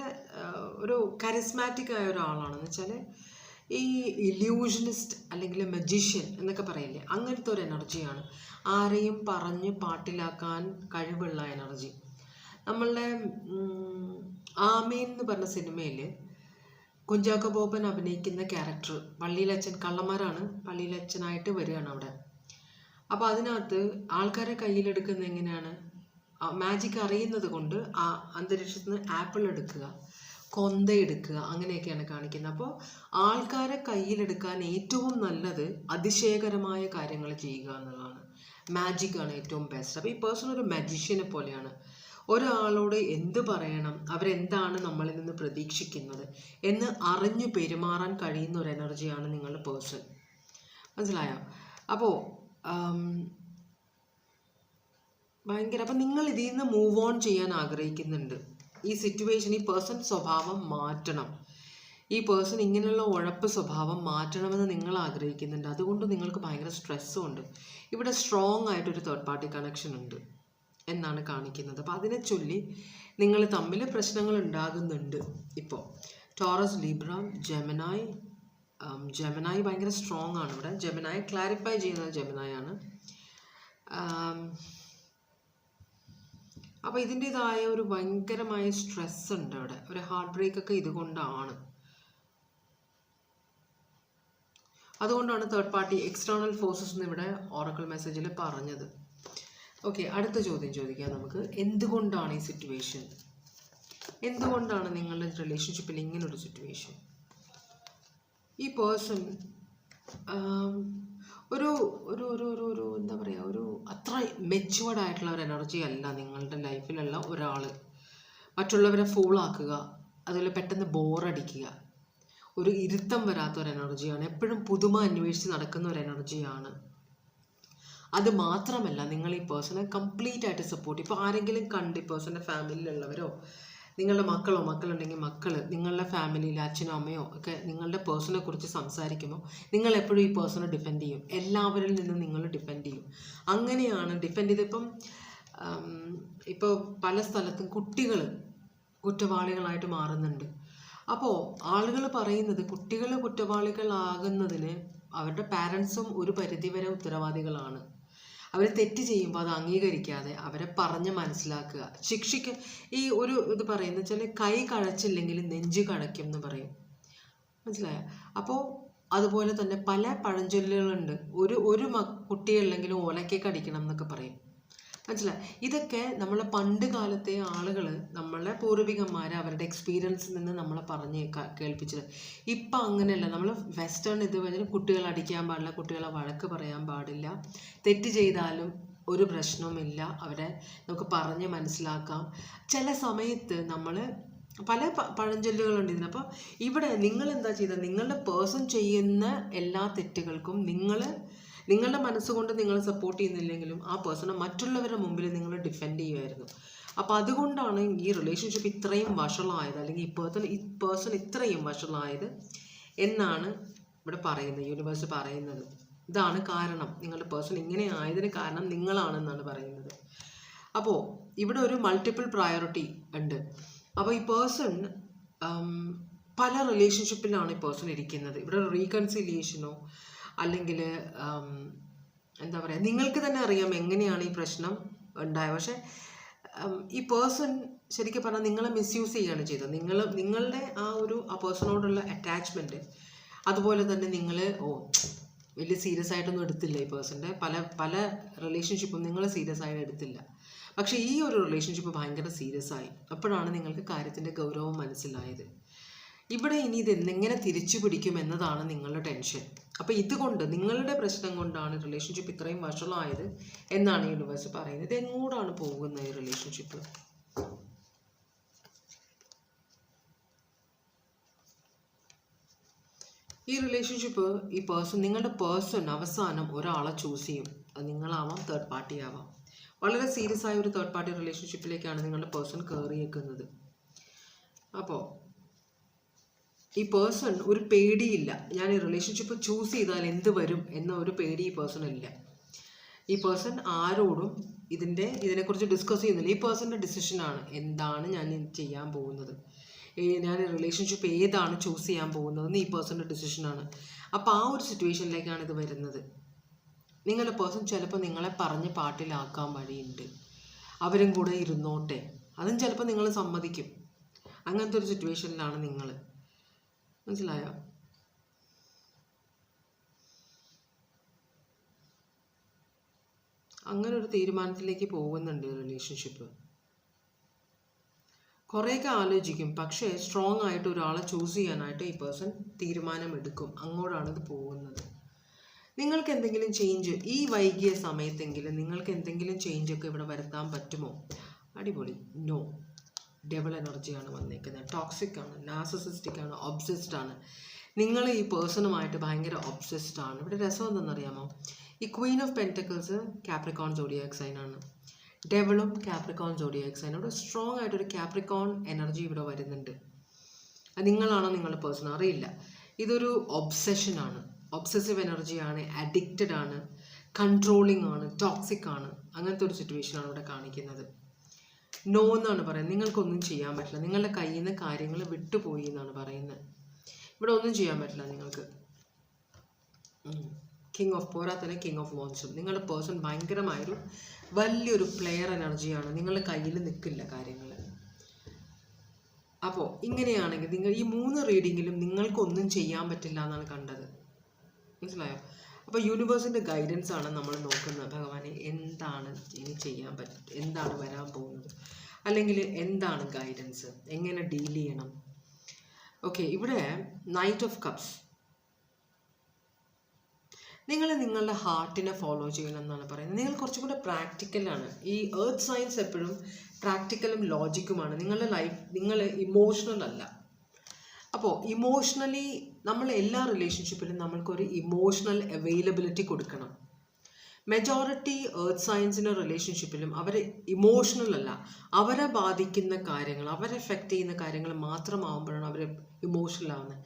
ഒരു കരിസ്മാറ്റിക് ആയ ഒരാളാണെന്ന് വെച്ചാൽ ഈ ഇല്യൂഷനിസ്റ്റ് അല്ലെങ്കിൽ മജീഷ്യൻ എന്നൊക്കെ പറയില്ലേ, അങ്ങനത്തെ ഒരു എനർജിയാണ്. ആരെയും പറഞ്ഞ് പാട്ടിലാക്കാൻ കഴിവുള്ള എനർജി. നമ്മളുടെ ആമീൻ എന്ന് പറഞ്ഞ സിനിമയിൽ കുഞ്ചാക്കോ ബോബൻ അഭിനയിക്കുന്ന ക്യാരക്ടർ പള്ളിയിലച്ഛൻ, കള്ളന്മാരാണ്, പള്ളിയിലച്ഛനായിട്ട് വരികയാണ് അവിടെ. അപ്പോൾ അതിനകത്ത് ആൾക്കാരെ കയ്യിലെടുക്കുന്ന എങ്ങനെയാണ്, മാജിക് അറിയുന്നത് കൊണ്ട് ആ അന്തരീക്ഷത്തിൽ നിന്ന് ആപ്പിൾ എടുക്കുക, കൊന്ത എടുക്കുക, അങ്ങനെയൊക്കെയാണ് കാണിക്കുന്നത്. അപ്പോൾ ആൾക്കാരെ കയ്യിലെടുക്കാൻ ഏറ്റവും നല്ലത് അതിശയകരമായ കാര്യങ്ങൾ ചെയ്യുക എന്നുള്ളതാണ്. മാജിക്കാണ് ഏറ്റവും ബെസ്റ്റ്. അപ്പോൾ ഈ പേഴ്സൺ ഒരു മജീഷ്യനെ പോലെയാണ്. ഒരാളോട് എന്ത് പറയണം, അവരെന്താണ് നമ്മളിൽ നിന്ന് പ്രതീക്ഷിക്കുന്നത് എന്ന് അറിഞ്ഞു പെരുമാറാൻ കഴിയുന്ന ഒരു എനർജിയാണ് നിങ്ങളുടെ പേഴ്സൺ. മനസ്സിലായോ? അപ്പോൾ ഭയങ്കര, അപ്പം നിങ്ങൾ ഇതിൽ നിന്ന് മൂവ് ഓൺ ചെയ്യാൻ ആഗ്രഹിക്കുന്നുണ്ട്. ഈ സിറ്റുവേഷൻ, ഈ പേഴ്സൺ സ്വഭാവം മാറ്റണം, ഈ പേഴ്സൺ ഇങ്ങനെയുള്ള ഉഴപ്പ് സ്വഭാവം മാറ്റണമെന്ന് നിങ്ങൾ ആഗ്രഹിക്കുന്നുണ്ട്. അതുകൊണ്ട് നിങ്ങൾക്ക് ഭയങ്കര സ്ട്രെസ്സും ഉണ്ട്. ഇവിടെ സ്ട്രോങ് ആയിട്ടൊരു തേർഡ് പാർട്ടി കണക്ഷൻ ഉണ്ട് എന്നാണ് കാണിക്കുന്നത്. അപ്പോൾ അതിനെ ചൊല്ലി നിങ്ങൾ തമ്മിൽ പ്രശ്നങ്ങൾ ഉണ്ടാകുന്നുണ്ട്. ഇപ്പോൾ ടോറസ്, ലീബ്ര, ജെമിനായി ഭയങ്കര സ്ട്രോങ് ആണ് ഇവിടെ. ജെമിനായി ക്ലാരിഫൈ ചെയ്യുന്നത് ജെമിനായാണ്. അപ്പോൾ ഇതിൻ്റെതായ ഒരു ഭയങ്കരമായ സ്ട്രെസ് ഉണ്ട് അവിടെ. ഒരു ഹാർട്ട് ബ്രേക്ക് ഒക്കെ ഇതുകൊണ്ടാണ്. അതുകൊണ്ടാണ് തേർഡ് പാർട്ടി എക്സ്റ്റേണൽ ഫോഴ്സസ് എന്ന് ഇവിടെ ഓറക്കിൾ മെസ്സേജിൽ പറഞ്ഞത്. ഓക്കെ, അടുത്ത ചോദ്യം ചോദിക്കാം നമുക്ക്. എന്തുകൊണ്ടാണ് ഈ സിറ്റുവേഷൻ, എന്തുകൊണ്ടാണ് നിങ്ങളുടെ റിലേഷൻഷിപ്പിൽ ഇങ്ങനൊരു സിറ്റുവേഷൻ? ഈ പേഴ്സൺ ഒരു ഒരു ഒരു ഒരു ഒരു എന്താ പറയുക, ഒരു അത്ര മെച്ചുവേർഡ് ആയിട്ടുള്ള ഒരു എനർജി അല്ല നിങ്ങളുടെ ലൈഫിലുള്ള ഒരാൾ. മറ്റുള്ളവരെ ഫൂളാക്കുക, അതുപോലെ പെട്ടെന്ന് ബോറടിക്കുക, ഒരു ഇരുത്തം വരാത്ത ഒരു എനർജിയാണ്. എപ്പോഴും പുതുമ അന്വേഷിച്ച് നടക്കുന്ന ഒരു എനർജിയാണ്. അത് മാത്രമല്ല, നിങ്ങൾ ഈ പേഴ്സണെ കംപ്ലീറ്റ് ആയിട്ട് സപ്പോർട്ട്. ഇപ്പോൾ ആരെങ്കിലും കണ്ട് ഈ പേഴ്സൻ്റെ ഫാമിലിയിലുള്ളവരോ നിങ്ങളുടെ മക്കളുണ്ടെങ്കിൽ മക്കൾ, നിങ്ങളുടെ ഫാമിലിയിൽ അച്ഛനോ അമ്മയോ ഒക്കെ നിങ്ങളുടെ പേഴ്സണെ കുറിച്ച് സംസാരിക്കുമ്പോൾ നിങ്ങൾ എപ്പോഴും ഈ പേഴ്സണെ ഡിഫെൻഡ് ചെയ്യും. എല്ലാവരിൽ നിന്നും നിങ്ങൾ ഡിഫെൻഡ് ചെയ്യും. അങ്ങനെയാണ് ഡിഫെൻഡ് ചെയ്തിപ്പം ഇപ്പോൾ പല സ്ഥലത്തും കുട്ടികൾ കുറ്റവാളികളായിട്ട് മാറുന്നുണ്ട്. അപ്പോൾ ആളുകൾ പറയുന്നത് കുട്ടികൾ കുറ്റവാളികളാകുന്നതിന് അവരുടെ പാരൻസും ഒരു പരിധിവരെ ഉത്തരവാദികളാണ്. അവർ തെറ്റ് ചെയ്യുമ്പോൾ അത് അംഗീകരിക്കാതെ അവരെ പറഞ്ഞ് മനസ്സിലാക്കുക, ശിക്ഷിക്കുക. ഈ ഒരു ഇത് പറയുന്നത് വെച്ചാൽ കൈ കഴച്ചില്ലെങ്കിൽ നെഞ്ച് കഴയ്ക്കും എന്ന് പറയും. മനസ്സിലായോ? അപ്പോൾ അതുപോലെ തന്നെ പല പഴഞ്ചൊല്ലുകളുണ്ട്. ഒരു കുട്ടിയുണ്ടെങ്കിലും ഓലക്കേക്ക് അടിക്കണം എന്നൊക്കെ പറയും. മനസ്സിലായി? ഇതൊക്കെ നമ്മളെ പണ്ട് കാലത്തെ ആളുകൾ, നമ്മളെ പൂർവികന്മാർ അവരുടെ എക്സ്പീരിയൻസിൽ നിന്ന് നമ്മളെ പറഞ്ഞ് കേൾപ്പിച്ചത്. ഇപ്പം അങ്ങനെയല്ല. നമ്മൾ വെസ്റ്റേൺ ഇത് കഴിഞ്ഞാൽ കുട്ടികളെ അടിക്കാൻ പാടില്ല, കുട്ടികളെ വഴക്ക് പറയാൻ പാടില്ല, തെറ്റ് ചെയ്താലും ഒരു പ്രശ്നവുമില്ല, അവരെ നമുക്ക് പറഞ്ഞ് മനസ്സിലാക്കാം. ചില സമയത്ത് നമ്മൾ പല പഴഞ്ചൊല്ലുകളുണ്ട് ഇതിന്. അപ്പോൾ ഇവിടെ നിങ്ങൾ എന്താ ചെയ്തത്, നിങ്ങളുടെ പേഴ്സൺ ചെയ്യുന്ന എല്ലാ തെറ്റുകൾക്കും നിങ്ങളുടെ മനസ്സുകൊണ്ട് നിങ്ങൾ സപ്പോർട്ട് ചെയ്യുന്നില്ലെങ്കിലും ആ പേഴ്സണെ മറ്റുള്ളവരുടെ മുമ്പിൽ നിങ്ങൾ ഡിഫെൻഡ് ചെയ്യുമായിരുന്നു. അപ്പോൾ അതുകൊണ്ടാണ് ഈ റിലേഷൻഷിപ്പ് ഇത്രയും വഷളായത്, അല്ലെങ്കിൽ ഈ പേഴ്സൺ ഇത്രയും വഷളായത് എന്നാണ് ഇവിടെ പറയുന്നത്, യൂണിവേഴ്സ് പറയുന്നത്. ഇതാണ് കാരണം, നിങ്ങളുടെ പേഴ്സൺ ഇങ്ങനെ ആയതിന് കാരണം നിങ്ങളാണെന്നാണ് പറയുന്നത്. അപ്പോൾ ഇവിടെ ഒരു മൾട്ടിപ്പിൾ പ്രയോറിറ്റി ഉണ്ട്. അപ്പോൾ ഈ പേഴ്സൺ പല റിലേഷൻഷിപ്പിലാണ് ഈ പേഴ്സൺ ഇരിക്കുന്നത്. ഇവിടെ റീകൺസിലിയേഷനോ അല്ലെങ്കിൽ എന്താ പറയുക, നിങ്ങൾക്ക് തന്നെ അറിയാം എങ്ങനെയാണ് ഈ പ്രശ്നം ഉണ്ടായത്. പക്ഷേ ഈ പേഴ്സൺ ശരിക്കും പറഞ്ഞാൽ നിങ്ങളെ മിസ്യൂസ് ചെയ്യുകയാണ് ചെയ്തത്. നിങ്ങളുടെ ആ പേഴ്സണോടുള്ള അറ്റാച്ച്മെൻറ്റ്, അതുപോലെ തന്നെ നിങ്ങൾ വലിയ സീരിയസ് ആയിട്ടൊന്നും എടുത്തില്ല. ഈ പേഴ്സൻ്റെ പല റിലേഷൻഷിപ്പും നിങ്ങൾ സീരിയസ് ആയിട്ട് എടുത്തില്ല. പക്ഷേ ഈ ഒരു റിലേഷൻഷിപ്പ് ഭയങ്കര സീരിയസ് ആയി. അപ്പോഴാണ് നിങ്ങൾക്ക് കാര്യത്തിൻ്റെ ഗൗരവം മനസ്സിലായത്. ഇവിടെ ഇനി ഇത് എങ്ങനെ തിരിച്ചു പിടിക്കും എന്നതാണ് നിങ്ങളുടെ ടെൻഷൻ. അപ്പോൾ ഇതുകൊണ്ട് നിങ്ങളുടെ പ്രശ്നം കൊണ്ടാണ് റിലേഷൻഷിപ്പ് ഇത്രയും വഷളായത് എന്നാണ് യൂണിവേഴ്സ് പറയുന്നത്. ഇത് എങ്ങോട്ടാണ് പോകുന്നത് ഈ റിലേഷൻഷിപ്പ്? ഈ റിലേഷൻഷിപ്പ് ഈ പേഴ്സൺ, നിങ്ങളുടെ പേഴ്സൺ അവസാനം ഒരാളെ ചൂസ് ചെയ്യും. അത് നിങ്ങളാവാം, തേർഡ് പാർട്ടി ആവാം. വളരെ സീരിയസ് ആയ ഒരു തേർഡ് പാർട്ടി റിലേഷൻഷിപ്പിലേക്കാണ് നിങ്ങളുടെ പേഴ്സൺ കയറിയേക്കുന്നത്. അപ്പോൾ ഈ പേഴ്സൺ ഒരു പേടിയില്ല, ഞാൻ ഈ റിലേഷൻഷിപ്പ് ചൂസ് ചെയ്താൽ എന്ത് വരും എന്ന ഒരു പേടി ഈ പേഴ്സൺ ഇല്ല. ഈ പേഴ്സൺ ആരോടും ഇതിനെക്കുറിച്ച് ഡിസ്കസ് ചെയ്യുന്നില്ല. ഈ പേഴ്സൻ്റെ ഡിസിഷനാണ് എന്താണ് ഞാൻ ചെയ്യാൻ പോകുന്നത്, ഞാൻ റിലേഷൻഷിപ്പ് ഏതാണ് ചൂസ് ചെയ്യാൻ പോകുന്നതെന്ന് ഈ പേഴ്സൻ്റെ ഡിസിഷനാണ്. അപ്പോൾ ആ ഒരു സിറ്റുവേഷനിലേക്കാണ് ഇത് വരുന്നത്. നിങ്ങളുടെ പേഴ്സൺ ചിലപ്പോൾ നിങ്ങളെ പറഞ്ഞ് പാട്ടിലാക്കാൻ വഴിയുണ്ട്. അവരും കൂടെ ഇരുന്നോട്ടെ, അതും ചിലപ്പോൾ നിങ്ങൾ സമ്മതിക്കും. അങ്ങനത്തെ ഒരു സിറ്റുവേഷനിലാണ് നിങ്ങൾ. മനസ്സിലായോ? അങ്ങനെ ഒരു തീരുമാനത്തിലേക്ക് പോകുന്നുണ്ട് റിലേഷൻഷിപ്പ്. കുറേയൊക്കെ ആലോചിക്കും, പക്ഷേ സ്ട്രോങ് ആയിട്ട് ഒരാളെ ചൂസ് ചെയ്യാനായിട്ട് ഈ പേഴ്സൺ തീരുമാനമെടുക്കും. അങ്ങോട്ടാണ് ഇത് പോകുന്നത്. നിങ്ങൾക്ക് എന്തെങ്കിലും ചേഞ്ച് ഈ വൈകിയ സമയത്തെങ്കിലും നിങ്ങൾക്ക് എന്തെങ്കിലും ചേഞ്ചൊക്കെ ഇവിടെ വരുത്താൻ പറ്റുമോ? അടിപൊളി. നോ. ഡബിൾ എനർജിയാണ് വന്നേക്കുന്നത്. ടോക്സിക് ആണ്, നാർസിസിസ്റ്റിക് ആണ്, ഒബ്സെസ്ഡ് ആണ്. നിങ്ങൾ ഈ പേഴ്സണുമായിട്ട് ഭയങ്കര ഒബ്സെസ്ഡ് ആണ്. ഇവിടെ രസം എന്തെന്നറിയാമോ? ഈ queen of pentacles Capricorn zodiac sign ആണ്. ഡെവിളും കാപ്രിക്കോൺ സോഡിയാക് സൈൻ. ഇവിടെ സ്ട്രോങ് ആയിട്ടൊരു കാപ്രിക്കോൺ എനർജി ഇവിടെ വരുന്നുണ്ട്. അത് നിങ്ങളാണോ നിങ്ങളുടെ പേഴ്സൺ അറിയില്ല. ഇതൊരു ഒബ്സെഷനാണ്, ഒബ്സെസീവ് എനർജിയാണ്, അഡിക്റ്റഡ് ആണ്, കൺട്രോളിങ് ആണ്, ടോക്സിക് ആണ്. അങ്ങനത്തെ ഒരു സിറ്റുവേഷനാണ് ഇവിടെ കാണിക്കുന്നത്. നോ എന്നാണ് പറയുന്നത്. നിങ്ങൾക്കൊന്നും ചെയ്യാൻ പറ്റില്ല. നിങ്ങളുടെ കയ്യിൽ നിന്ന് കാര്യങ്ങൾ വിട്ടുപോയി എന്നാണ് പറയുന്നത്. ഇവിടെ ഒന്നും ചെയ്യാൻ പറ്റില്ല നിങ്ങൾക്ക്. കിങ് ഓഫ് പോരാത്തന്നെ കിങ് ഓഫ് വാൻസും. നിങ്ങളുടെ പേഴ്സൺ ഭയങ്കരമായൊരു വലിയൊരു പ്ലെയർ എനർജിയാണ്. നിങ്ങളുടെ കയ്യിൽ നിൽക്കില്ല കാര്യങ്ങൾ. അപ്പോൾ ഇങ്ങനെയാണെങ്കിൽ നിങ്ങൾ ഈ 3 റീഡിങ്ങിലും നിങ്ങൾക്കൊന്നും ചെയ്യാൻ പറ്റില്ല എന്നാണ് കണ്ടത്. മനസ്സിലായോ? അപ്പോൾ യൂണിവേഴ്സിൻ്റെ ഗൈഡൻസ് ആണ് നമ്മൾ നോക്കുന്നത്. ഭഗവാനെ എന്താണ് ഇനി ചെയ്യാൻ എന്താണ് വരാൻ പോകുന്നത്, അല്ലെങ്കിൽ എന്താണ് ഗൈഡൻസ്, എങ്ങനെ ഡീൽ ചെയ്യണം. ഓക്കെ, ഇവിടെ നൈറ്റ് ഓഫ് കപ്സ്. നിങ്ങൾ നിങ്ങളുടെ ഹാർട്ടിനെ ഫോളോ ചെയ്യണം എന്നാണ് പറയുന്നത്. നിങ്ങൾ കുറച്ചും കൂടെ പ്രാക്ടിക്കലാണ്. ഈ എർത്ത് സയൻസ് എപ്പോഴും പ്രാക്ടിക്കലും ലോജിക്കുമാണ്. നിങ്ങളുടെ ലൈഫ്, നിങ്ങൾ ഇമോഷണൽ അല്ല. അപ്പോൾ ഇമോഷണലി നമ്മൾ എല്ലാ റിലേഷൻഷിപ്പിലും നമ്മൾക്കൊരു ഇമോഷണൽ അവൈലബിലിറ്റി കൊടുക്കണം. മെജോറിറ്റി എർത്ത് സയൻസിൻ്റെ റിലേഷൻഷിപ്പിലും അവർ ഇമോഷണൽ അല്ല. അവരെ ബാധിക്കുന്ന കാര്യങ്ങൾ, അവരെ എഫക്റ്റ് ചെയ്യുന്ന കാര്യങ്ങൾ മാത്രമാകുമ്പോഴാണ് അവർ ഇമോഷണൽ ആവുന്നത്.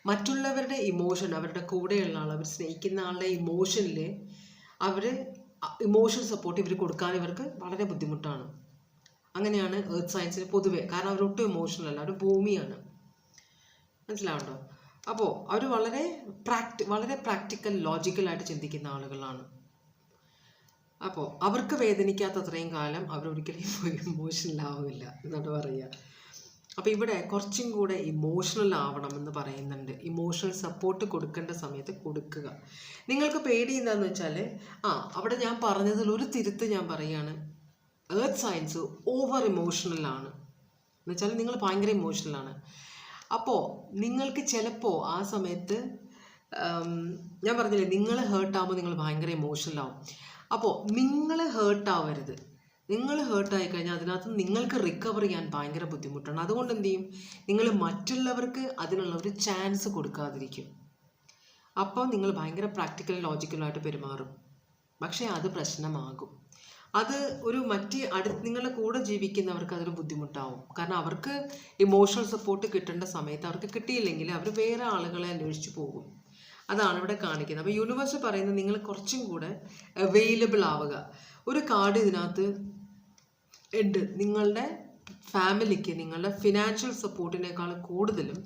മറ്റുള്ളവരുടെ ഇമോഷൻ, അവരുടെ കൂടെയുള്ള ആൾ, അവർ സ്നേഹിക്കുന്ന ആളുടെ ഇമോഷനിൽ അവർ ഇമോഷണൽ സപ്പോർട്ട് ഇവർ കൊടുക്കാൻ ഇവർക്ക് വളരെ ബുദ്ധിമുട്ടാണ്. അങ്ങനെയാണ് എർത്ത് സയൻസിന് പൊതുവെ. കാരണം അവരൊട്ടും ഇമോഷണൽ അല്ല, അവർ ഭൂമിയാണ്. മനസ്സിലാവുണ്ടോ? അപ്പോൾ അവർ വളരെ പ്രാക്ടിക്കൽ, ലോജിക്കലായിട്ട് ചിന്തിക്കുന്ന ആളുകളാണ്. അപ്പോൾ അവർക്ക് വേദനിക്കാത്തത്രയും കാലം അവരൊരിക്കലും ഇമോഷണൽ ആവില്ല എന്നാണ് പറയുക. അപ്പോൾ ഇവിടെ കുറച്ചും കൂടെ ഇമോഷണൽ ആവണമെന്ന് പറയുന്നുണ്ട്. ഇമോഷണൽ സപ്പോർട്ട് കൊടുക്കേണ്ട സമയത്ത് കൊടുക്കുക. നിങ്ങൾക്ക് പേടി എന്താണെന്ന് വെച്ചാൽ, അവിടെ ഞാൻ പറഞ്ഞതിൽ ഒരു തിരുത്ത് ഞാൻ പറയുകയാണ്. എർത്ത് സയൻസ് ഓവർ ഇമോഷണലാണ് എന്ന് വെച്ചാൽ നിങ്ങൾ ഭയങ്കര ഇമോഷണലാണ്. അപ്പോൾ നിങ്ങൾക്ക് ചിലപ്പോൾ ആ സമയത്ത് ഞാൻ പറഞ്ഞില്ലേ, നിങ്ങൾ ഹേർട്ടാകുമ്പോൾ നിങ്ങൾ ഭയങ്കര ഇമോഷണലാവും. അപ്പോൾ നിങ്ങൾ ഹേർട്ടാവരുത്. നിങ്ങൾ ഹേർട്ടായി കഴിഞ്ഞാൽ അതിനകത്ത് നിങ്ങൾക്ക് റിക്കവർ ചെയ്യാൻ ഭയങ്കര ബുദ്ധിമുട്ടാണ്. അതുകൊണ്ട് എന്ത് ചെയ്യും, നിങ്ങൾ മറ്റുള്ളവർക്ക് അതിനുള്ള ഒരു ചാൻസ് കൊടുക്കാതിരിക്കും. അപ്പോൾ നിങ്ങൾ ഭയങ്കര പ്രാക്ടിക്കൽ ലോജിക്കലായിട്ട് പെരുമാറും. പക്ഷേ അത് പ്രശ്നമാകും. അത് ഒരു നിങ്ങളുടെ കൂടെ ജീവിക്കുന്നവർക്ക് അതൊരു ബുദ്ധിമുട്ടാവും. കാരണം അവർക്ക് ഇമോഷണൽ സപ്പോർട്ട് കിട്ടേണ്ട സമയത്ത് അവർക്ക് കിട്ടിയില്ലെങ്കിൽ അവർ വേറെ ആളുകളെ അന്വേഷിച്ച് പോകും. അതാണ് ഇവിടെ കാണിക്കുന്നത്. അപ്പോൾ യൂണിവേഴ്സ് പറയുന്നത് നിങ്ങൾ കുറച്ചും കൂടെ അവൈലബിൾ ആവുക. ഒരു കാർഡ് ഇതിനകത്ത് ഉണ്ട്. നിങ്ങളുടെ ഫാമിലിക്ക് നിങ്ങളുടെ ഫിനാൻഷ്യൽ സപ്പോർട്ടിനേക്കാൾ കൂടുതലും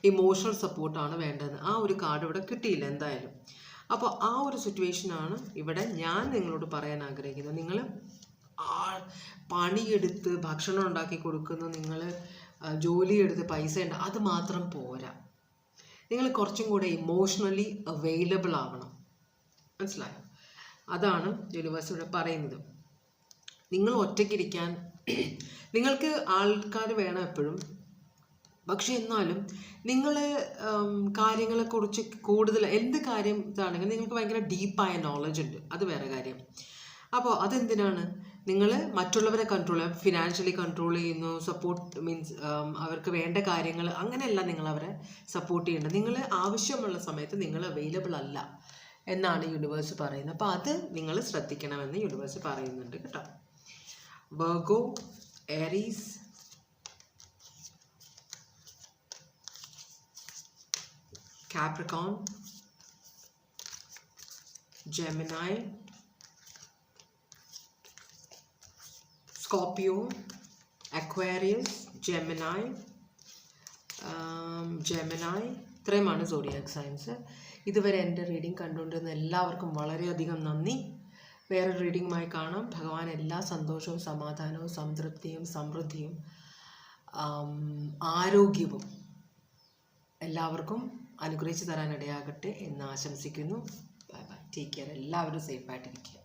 ഇമോഷണൽ സപ്പോർട്ടാണ് വേണ്ടത്. ആ ഒരു കാർഡ് ഇവിടെ കിട്ടിയില്ല എന്തായാലും. അപ്പോൾ ആ ഒരു സിറ്റുവേഷനാണ് ഇവിടെ ഞാൻ നിങ്ങളോട് പറയാൻ ആഗ്രഹിക്കുന്നത്. നിങ്ങൾ പണിയെടുത്ത് ഭക്ഷണം ഉണ്ടാക്കി കൊടുക്കുന്നു, നിങ്ങൾ ജോലിയെടുത്ത് പൈസ ഉണ്ട്, അത് മാത്രം പോരാ. നിങ്ങൾ കുറച്ചും കൂടെ ഇമോഷണലി അവൈലബിൾ ആവണം. മനസ്സിലായോ? അതാണ് യൂണിവേഴ്സ് ഇവിടെ പറയുന്നത്. നിങ്ങൾ ഒറ്റയ്ക്കിരിക്കാൻ നിങ്ങൾക്ക് ആൾക്കാർ വേണം എപ്പോഴും. പക്ഷെ എന്നാലും നിങ്ങൾ കാര്യങ്ങളെക്കുറിച്ച് കൂടുതൽ എന്ത് കാര്യം ഇതാണെങ്കിൽ നിങ്ങൾക്ക് ഭയങ്കര ഡീപ്പായ നോളജ് ഉണ്ട്, അത് വേറെ കാര്യം. അപ്പോൾ അതെന്തിനാണ്? നിങ്ങൾ മറ്റുള്ളവരെ കൺട്രോൾ ചെയ്യുക, ഫിനാൻഷ്യലി കൺട്രോൾ ചെയ്യുന്നു, സപ്പോർട്ട് മീൻസ് അവർക്ക് വേണ്ട കാര്യങ്ങൾ, അങ്ങനെയല്ല നിങ്ങൾ അവരെ സപ്പോർട്ട് ചെയ്യേണ്ടത്. നിങ്ങൾ ആവശ്യമുള്ള സമയത്ത് നിങ്ങൾ അവൈലബിൾ അല്ല എന്നാണ് യൂണിവേഴ്സ് പറയുന്നത്. അപ്പോൾ അത് നിങ്ങൾ ശ്രദ്ധിക്കണമെന്ന് യൂണിവേഴ്സ് പറയുന്നുണ്ട് കേട്ടോ. Virgo, Aries, Capricorn, Gemini, Scorpio, Aquarius, Gemini, ഇത്രയുമാണ് സോഡിയാക് സൈൻസ്. ഇതുവരെ എൻ്റെ റീഡിംഗ് കണ്ടുകൊണ്ടിരുന്ന എല്ലാവർക്കും വളരെയധികം നന്ദി. വേറൊരു റീഡിങ്ങുമായി കാണാം. ഭഗവാൻ എല്ലാ സന്തോഷവും സമാധാനവും സംതൃപ്തിയും സമൃദ്ധിയും ആരോഗ്യവും എല്ലാവർക്കും അനുഗ്രഹിച്ചു തരാനിടയാകട്ടെ എന്ന് ആശംസിക്കുന്നു. Bye bye, take care. എല്ലാവരും സേഫായിട്ടിരിക്കുക.